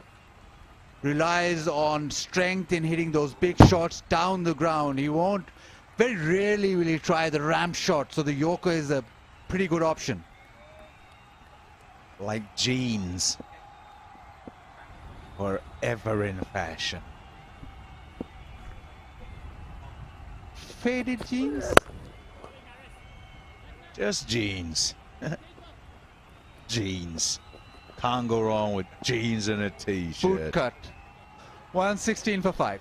relies on strength in hitting those big shots down the ground. He won't, very rarely will he try the ramp shot. So the Yorker is a pretty good option. like jeans, forever in fashion. Faded jeans? Just jeans. Jeans. Can't go wrong with jeans and a t-shirt. Boot cut. 116 for 5.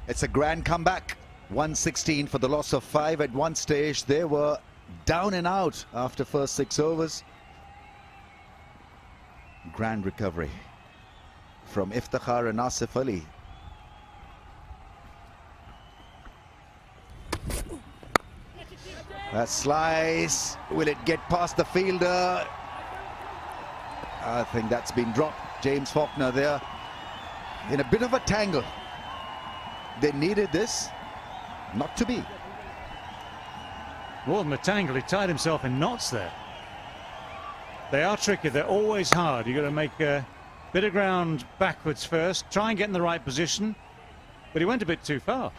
It's a grand comeback. 116 for the loss of 5. At one stage, they were down and out after first 6 overs. Grand recovery from Iftikhar and Asif Ali. That slice, will it get past the fielder? I think that's been dropped. James Faulkner there in a bit of a tangle. They needed this not to be. More than a tangle, he tied himself in knots there. They are tricky, they're always hard. You've got to make a bit of ground backwards first, try and get in the right position, but he went a bit too far.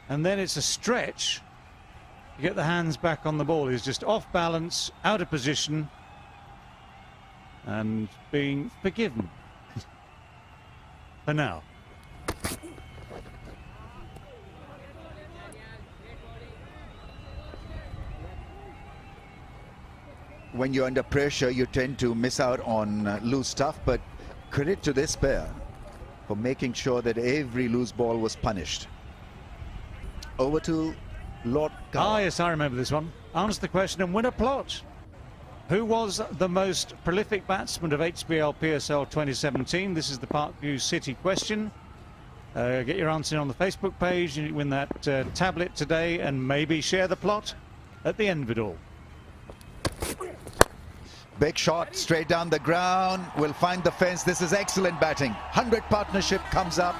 And then it's a stretch to get the hands back on the ball. He's just off balance, out of position, and being forgiven for now. When you're under pressure, you tend to miss out on loose stuff, but credit to this pair for making sure that every loose ball was punished. Over to Lord Kaur. Yes, I remember this one. Answer the question and win a plot. Who was the most prolific batsman of HBL PSL 2017? This is the Parkview City question. Get your answer on the Facebook page. You win that tablet today and maybe share the plot at the end of it all. Big shot straight down the ground. Will find the fence. This is excellent batting. 100 partnership comes up.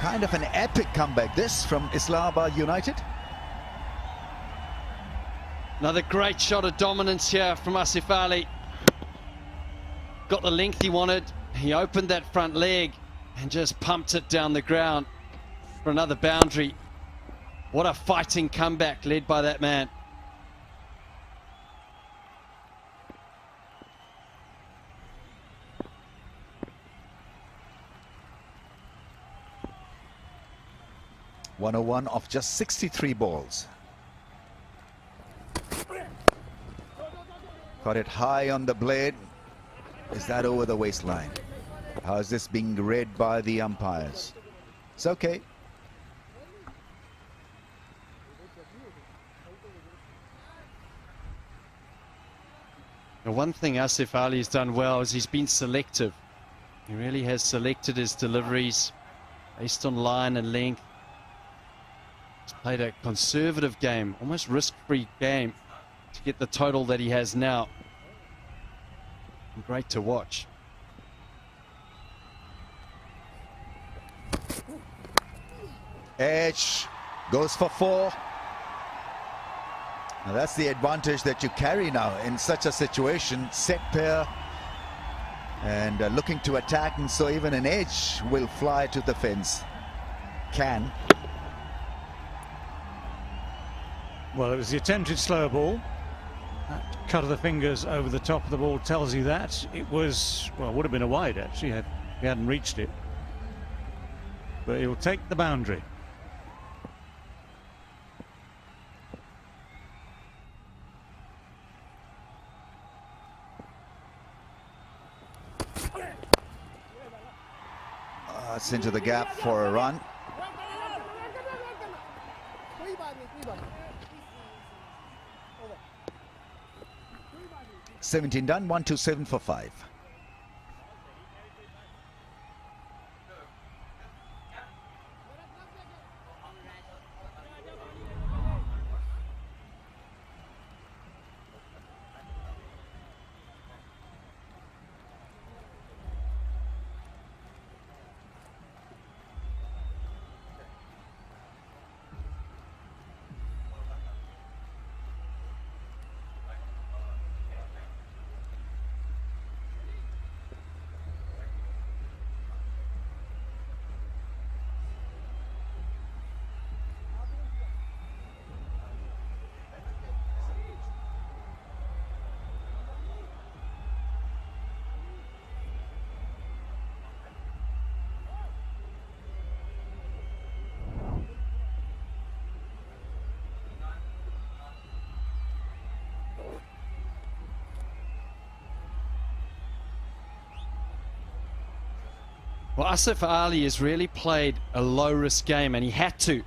Kind of an epic comeback this from Islamabad United. Another great shot of dominance here from Asif Ali. Got the length he wanted. He opened that front leg and just pumped it down the ground for another boundary. What a fighting comeback led by that man. .101 off just 63 balls. Got it high on the blade. Is that over the waistline? How is this being read by the umpires? It's okay. The one thing Asif Ali has done well is he's been selective. He really has selected his deliveries based on line and length. He's played a conservative game, almost risk-free game to get the total that he has now. And great to watch. Edge goes for 4. Now that's the advantage that you carry now in such a situation. Set pair and looking to attack, and so even an edge will fly to the fence. Can. Well, it was the attempted slow ball. That cut of the fingers over the top of the ball tells you that. It was, well, would have been a wide actually if he hadn't reached it. But he'll take the boundary. It's into the gap for a run. 17 done, 127 for 5. Well, Asif Ali has really played a low-risk game, and he had to.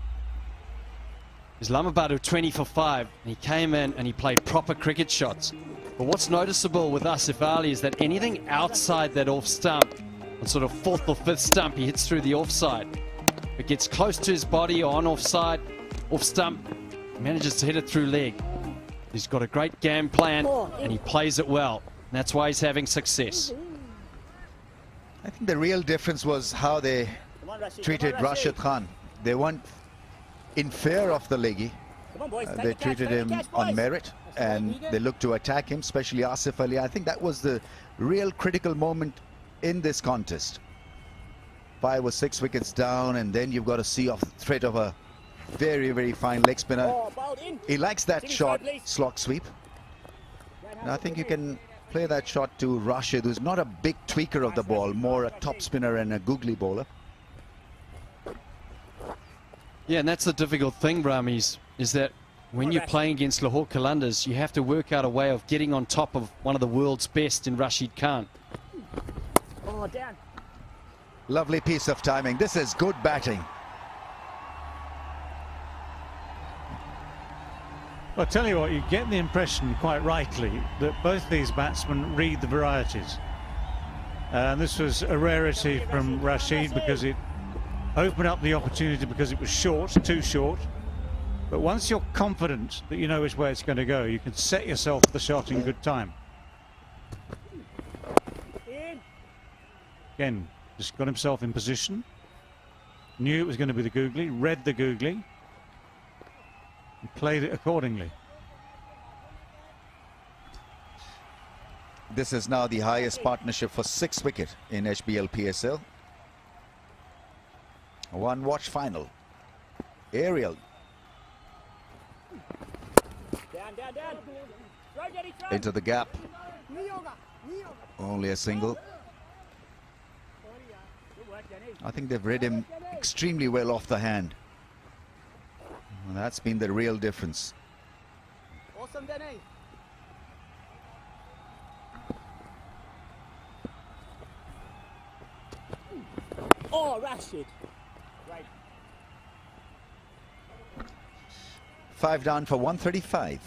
Islamabad were 20 for 5. He came in and he played proper cricket shots. But what's noticeable with Asif Ali is that anything outside that off stump, on sort of 4th or 5th stump, he hits through the offside. It gets close to his body or on offside, off stump, he manages to hit it through leg. He's got a great game plan and he plays it well. And that's why he's having success. I think the real difference was how they treated Rashid Khan. They weren't in fear of the leggy. They treated him on merit and they looked to attack him, especially Asif Ali. I think that was the real critical moment in this contest. 5 or 6 wickets down, and then you've got to see off the threat of a very, very fine leg spinner. He likes that shot, slog sweep. And I think you can play that shot to Rashid, who's not a big tweaker of the ball, more a top spinner and a googly bowler. Yeah, and that's the difficult thing, Brahmis, is that when you're playing against Lahore Qalandars, you have to work out a way of getting on top of one of the world's best in Rashid Khan. Oh, down. Lovely piece of timing. This is good batting. I'll tell you what, you get the impression, quite rightly, that both these batsmen read the varieties. This was a rarity from Rashid because it opened up the opportunity because it was short, too short. But once you're confident that you know which way it's going to go, you can set yourself the shot in good time. Again, just got himself in position. Knew it was going to be the googly, read the googly. And played it accordingly. This is now the highest partnership for 6 wicket in HBL PSL. One watch final. Aerial. Into the gap. Only a single. I think they've read him extremely well off the hand. And that's been the real difference. Awesome, Danny. Oh, Rashid. Right. 5 down for 135.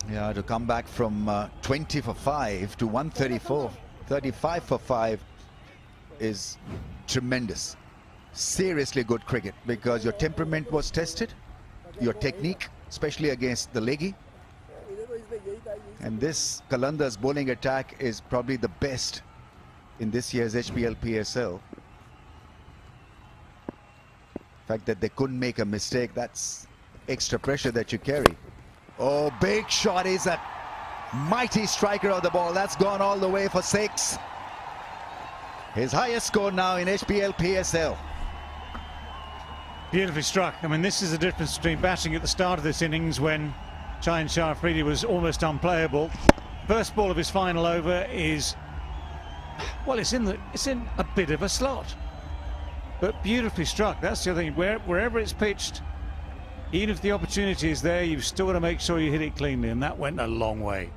Yeah, to come back from 20 for 5 to 134, 35 for 5 is tremendous. Seriously good cricket, because your temperament was tested, your technique, especially against the leggy, And this Qalandars bowling attack is probably the best in this year's HBL PSL. The fact that they couldn't make a mistake, that's extra pressure that you carry. Oh, big shot. Is a mighty striker of the ball. That's gone all the way for 6. His highest score now in HBL PSL. Beautifully struck. I mean, this is the difference between batting at the start of this innings when Shaheen Shah Afridi was almost unplayable. First ball of his final over is, well, it's in a bit of a slot, but beautifully struck. That's the other thing. Wherever it's pitched, even if the opportunity is there, you've still got to make sure you hit it cleanly, and that went a long way.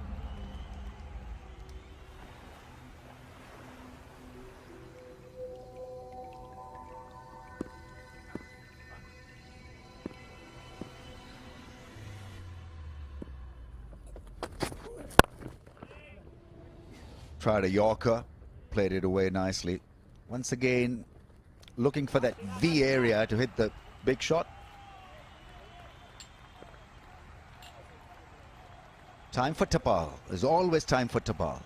Tried a Yorker, played it away nicely. Once again, looking for that V area to hit the big shot. Time for Tapal. There's always time for Tapal.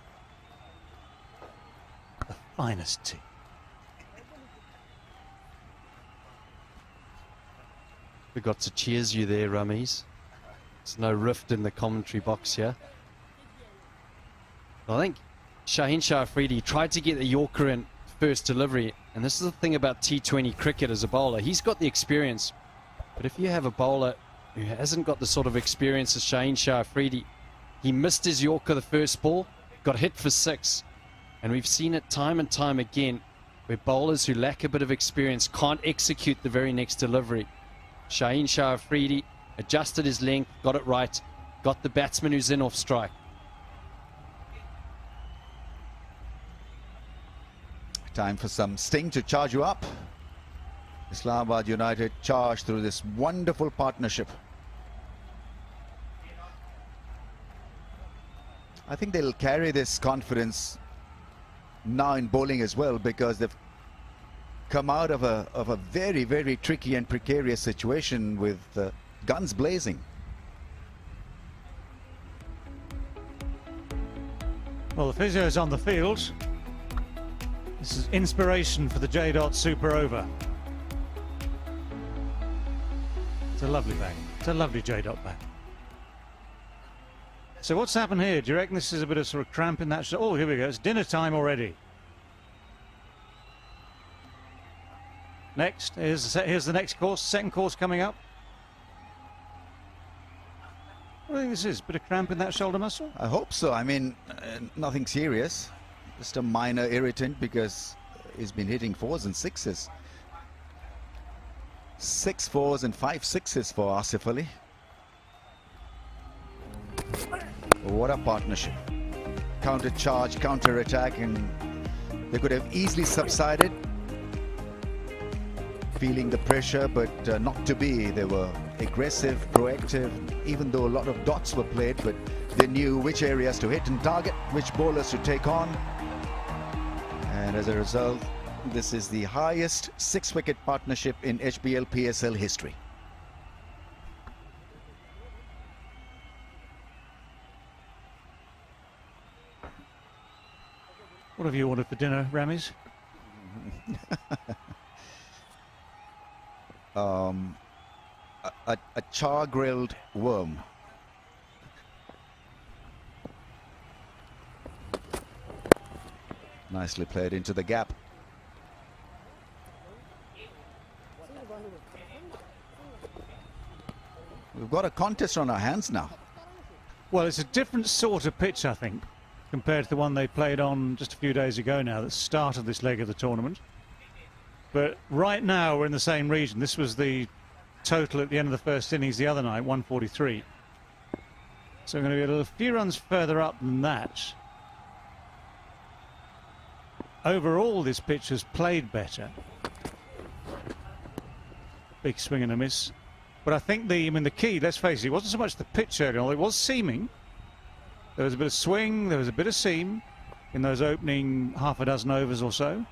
The finest tee. We got to cheers you there, Rummies. There's no rift in the commentary box here. I think Shaheen Shah Afridi tried to get the Yorker in first delivery, and this is the thing about T20 cricket as a bowler. He's got the experience, but if you have a bowler who hasn't got the sort of experience as Shaheen Shah Afridi, he missed his Yorker the first ball, got hit for 6, and we've seen it time and time again where bowlers who lack a bit of experience can't execute the very next delivery. Shaheen Shah Afridi adjusted his length, got it right, got the batsman who's in off strike. Time for some sting to charge you up. Islamabad United charge through this wonderful partnership. I think they'll carry this confidence now in bowling as well, because they've come out of a very, very tricky and precarious situation with guns blazing. Well, the physio's on the field. This is inspiration for the J. Super over. It's a lovely bang. It's a lovely J. bang. So what's happened here? Do you reckon this is a bit of sort of cramp in that shot? Oh, here we go. It's dinner time already. Next, here's the next course, second course coming up. What do you think this is? Bit of cramp in that shoulder muscle? I hope so. I mean, nothing serious. Just a minor irritant, because he's been hitting 4s and 6s. 6 4s and 5 6s for Asif Ali. What a partnership. Counter charge, counter attack, and they could have easily subsided, feeling the pressure, but not to be. They were aggressive, proactive, even though a lot of dots were played, but they knew which areas to hit and target, which bowlers to take on. And as a result, this is the highest 6-wicket partnership in HBL PSL history. What have you ordered for dinner, Rammies? A char-grilled worm. Nicely played into the gap. We've got a contest on our hands now. Well, it's a different sort of pitch, I think, compared to the one they played on just a few days ago now, that started this leg of the tournament. But right now we're in the same region. This was the total at the end of the first innings the other night, 143. So we're going to be a few runs further up than that. Overall, this pitch has played better. Big swing and a miss. But I think the key, let's face it, wasn't so much the pitch earlier on, it was seaming. There was a bit of swing, there was a bit of seam in those opening half a dozen overs or so.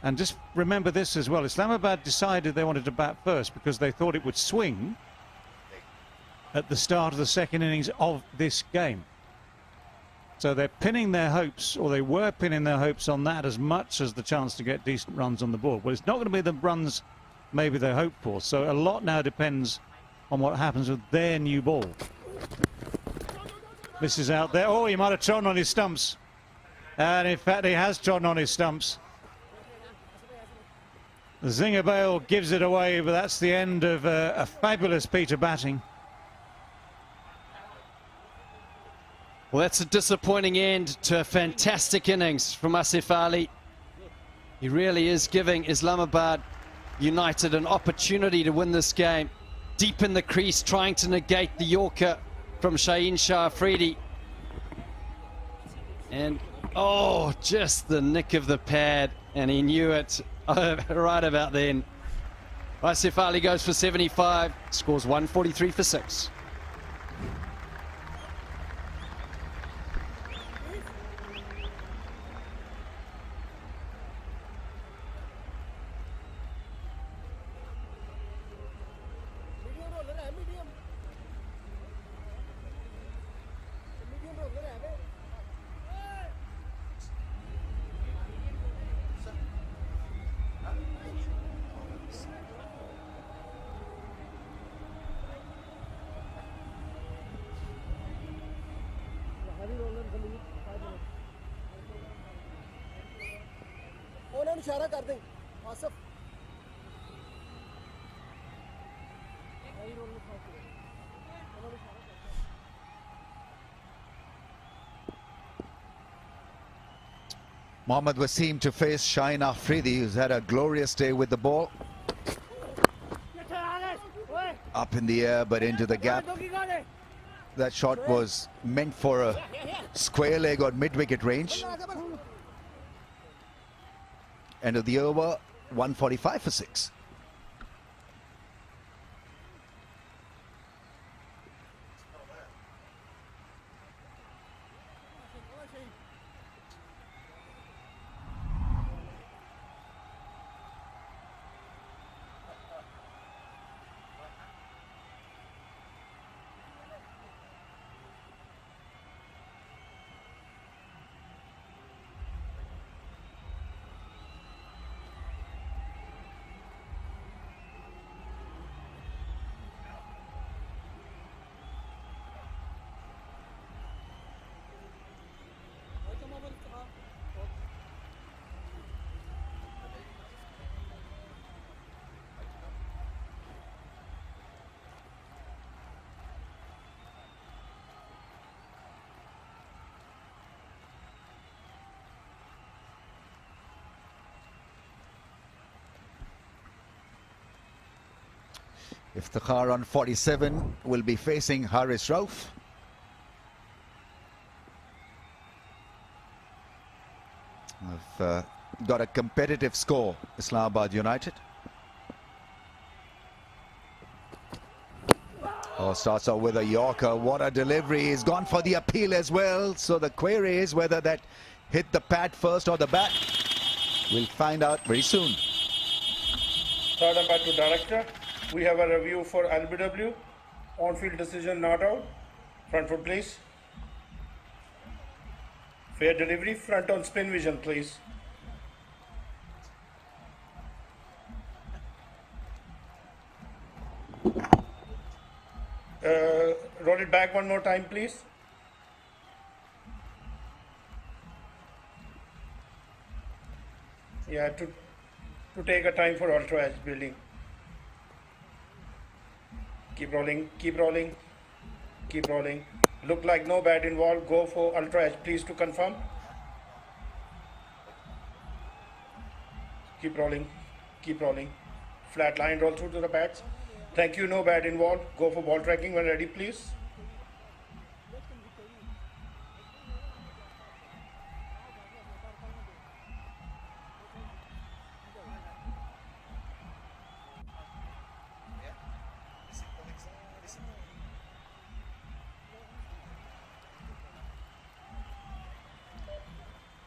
And just remember this as well, Islamabad decided they wanted to bat first because they thought it would swing. at the start of the second innings of this game. So they're pinning their hopes, or they were pinning their hopes on that as much as the chance to get decent runs on the board. Well, it's not going to be the runs maybe they hoped for. So a lot now depends on what happens with their new ball. This is out there. Oh, he might have trodden on his stumps. And in fact, he has trodden on his stumps. Zinger Bale gives it away, but that's the end of a fabulous Peter batting. Well, that's a disappointing end to a fantastic innings from Asif Ali. He really is giving Islamabad United an opportunity to win this game. Deep in the crease, trying to negate the Yorker from Shaheen Shah Afridi. And, oh, just the nick of the pad, and he knew it right about then. Asif Ali goes for 75, scores 143 for 6. इशारा कर दें Asif Mohammad Wasim to face Shaheen Afridi, who's had a glorious day with the ball. Up in the air, but into the gap. That shot was meant for a square leg or mid-wicket range. End of the over, 145 for 6. Iftikhar on 47 will be facing Haris Rauf. Have got a competitive score, Islamabad United. Oh, starts out with a Yorker. What a delivery. He's gone for the appeal as well. So the query is whether that hit the pad first or the bat. We'll find out very soon. Third umpire to director. We have a review for LBW. On-field decision not out. Front foot, please. Fair delivery. Front on spin vision, please. Roll it back one more time, please. Yeah, to take a time for ultra edge building. Keep rolling, keep rolling, keep rolling. Look like no bat involved. Go for ultra edge, please, to confirm. Keep rolling, keep rolling. Flat line, roll through to the bats. Thank you, no bat involved. Go for ball tracking when ready, please.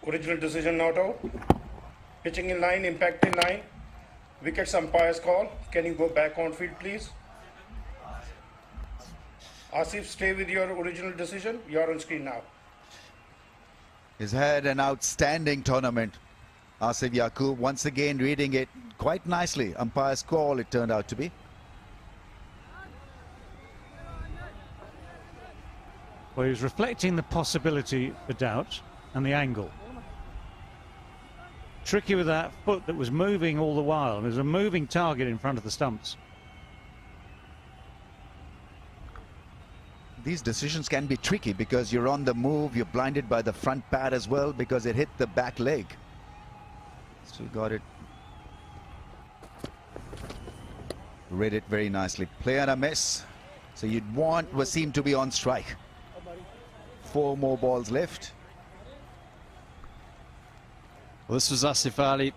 Original decision not out. Pitching in line, impact in line. Wickets umpire's call. Can you go back on field, please? Asif, stay with your original decision. You're on screen now. He's had an outstanding tournament. Asif Yaqub once again reading it quite nicely. Umpire's call it turned out to be. Well, he was reflecting the possibility, the doubt, and the angle. Tricky with that foot that was moving all the while. There's a moving target in front of the stumps. These decisions can be tricky because you're on the move, you're blinded by the front pad as well because it hit the back leg. Still got it. Read it very nicely. Play and a miss. So you'd want Wasim to be on strike. 4 more balls left. Well, this was Asif Ali.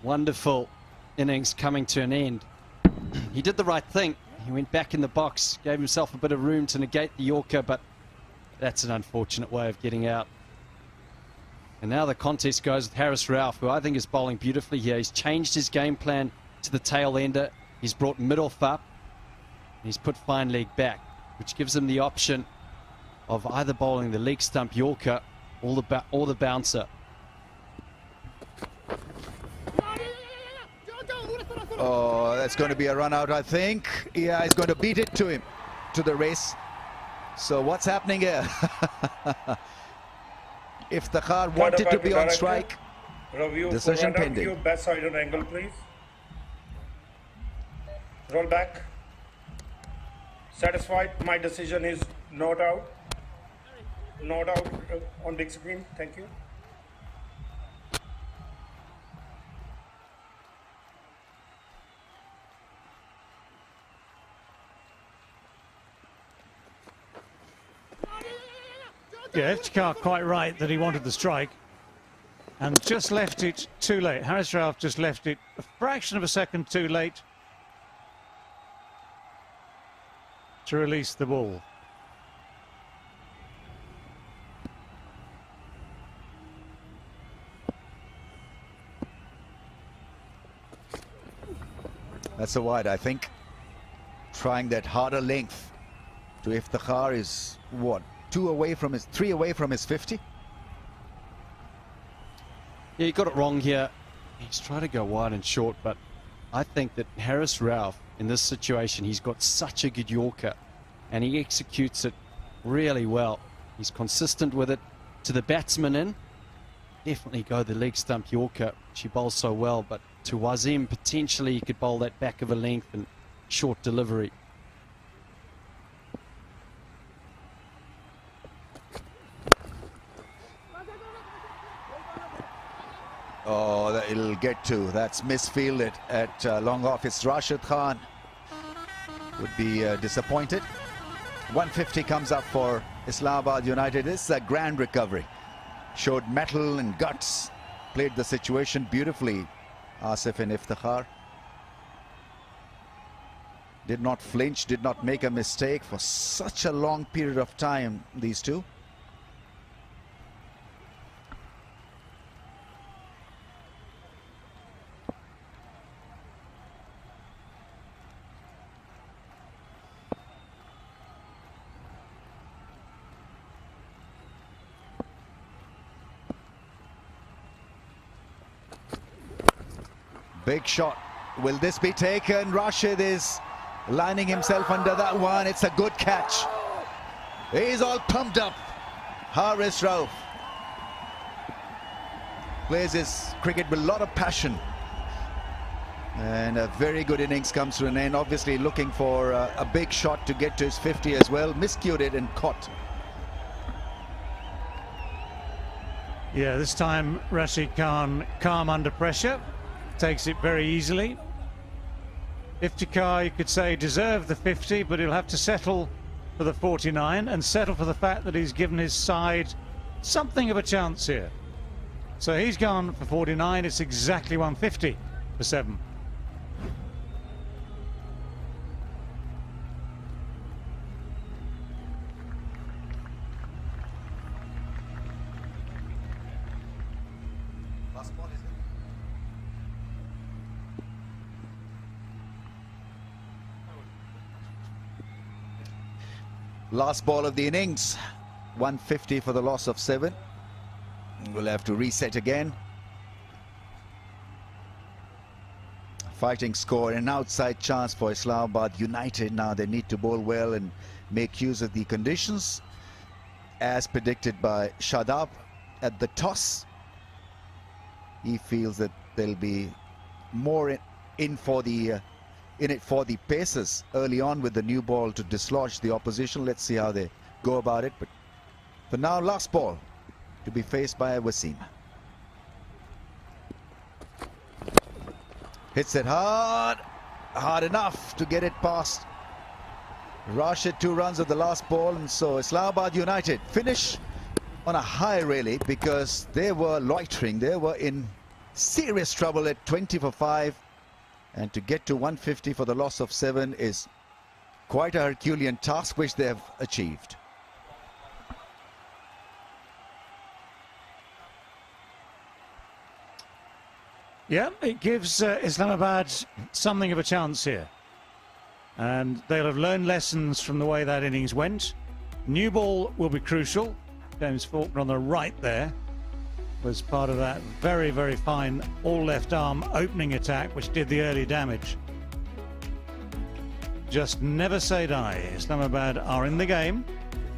Wonderful innings coming to an end. He did the right thing. He went back in the box, gave himself a bit of room to negate the Yorker, but that's an unfortunate way of getting out. And now the contest goes with Haris Rauf, who I think is bowling beautifully here. He's changed his game plan to the tail ender. He's brought mid-off up. And he's put fine leg back, which gives him the option of either bowling the leg stump Yorker or the bouncer. Oh, that's going to be a run out, I think. Yeah, he's going to beat it to him, to the race. So what's happening here? If the car wanted to be on strike, decision pending. Back side on angle, please. Roll back. Satisfied? My decision is not out. Not out on big screen. Thank you. Yeah, Iftikhar quite right that he wanted the strike and just left it too late. Haris Rauf just left it a fraction of a second too late to release the ball. That's a wide, I think. Trying that harder length to Iftikhar is what? 3 away from his 50. Yeah, he got it wrong here. He's trying to go wide and short, but I think that Haris Rauf, in this situation, he's got such a good Yorker, and he executes it really well. He's consistent with it. To the batsman in, definitely go the leg stump Yorker. She bowls so well, but to Wasim, potentially he could bowl that back of a length and short delivery. Oh, that it'll get to. That's misfielded at long off. It's Rashid Khan. Would be disappointed. 150 comes up for Islamabad United. This is a grand recovery. Showed mettle and guts. Played the situation beautifully. Asif and Iftikhar. Did not flinch, did not make a mistake for such a long period of time, these two. Big shot. Will this be taken? Rashid is lining himself under that one. It's a good catch. He's all pumped up. Haris Rauf plays his cricket with a lot of passion. And a very good innings comes to an end. Obviously looking for a big shot to get to his 50 as well. Miscued it and caught. Yeah, this time Rashid Khan calm under pressure. Takes it very easily. Iftikhar, you could say, deserved the 50, but he'll have to settle for the 49 and settle for the fact that he's given his side something of a chance here. So he's gone for 49. It's exactly 150 for 7. Last ball of the innings. 150 for the loss of 7. We'll have to reset again. Fighting score, an outside chance for Islamabad United. Now they need to bowl well and make use of the conditions as predicted by Shadab at the toss. He feels that they'll be more in it for the paces early on with the new ball to dislodge the opposition. Let's see how they go about it. But for now, last ball to be faced by Wasim. Hits it hard enough to get it past Rashid. 2 runs of the last ball, and so Islamabad United finish on a high really, because they were loitering. They were in serious trouble at 20 for 5, and to get to 150 for the loss of 7 is quite a Herculean task, which they have achieved. Yeah, it gives Islamabad something of a chance here. And they'll have learned lessons from the way that innings went. New ball will be crucial. James Faulkner on the right there was part of that very, very fine all-left arm opening attack, which did the early damage. Just never say die. Islamabad are in the game.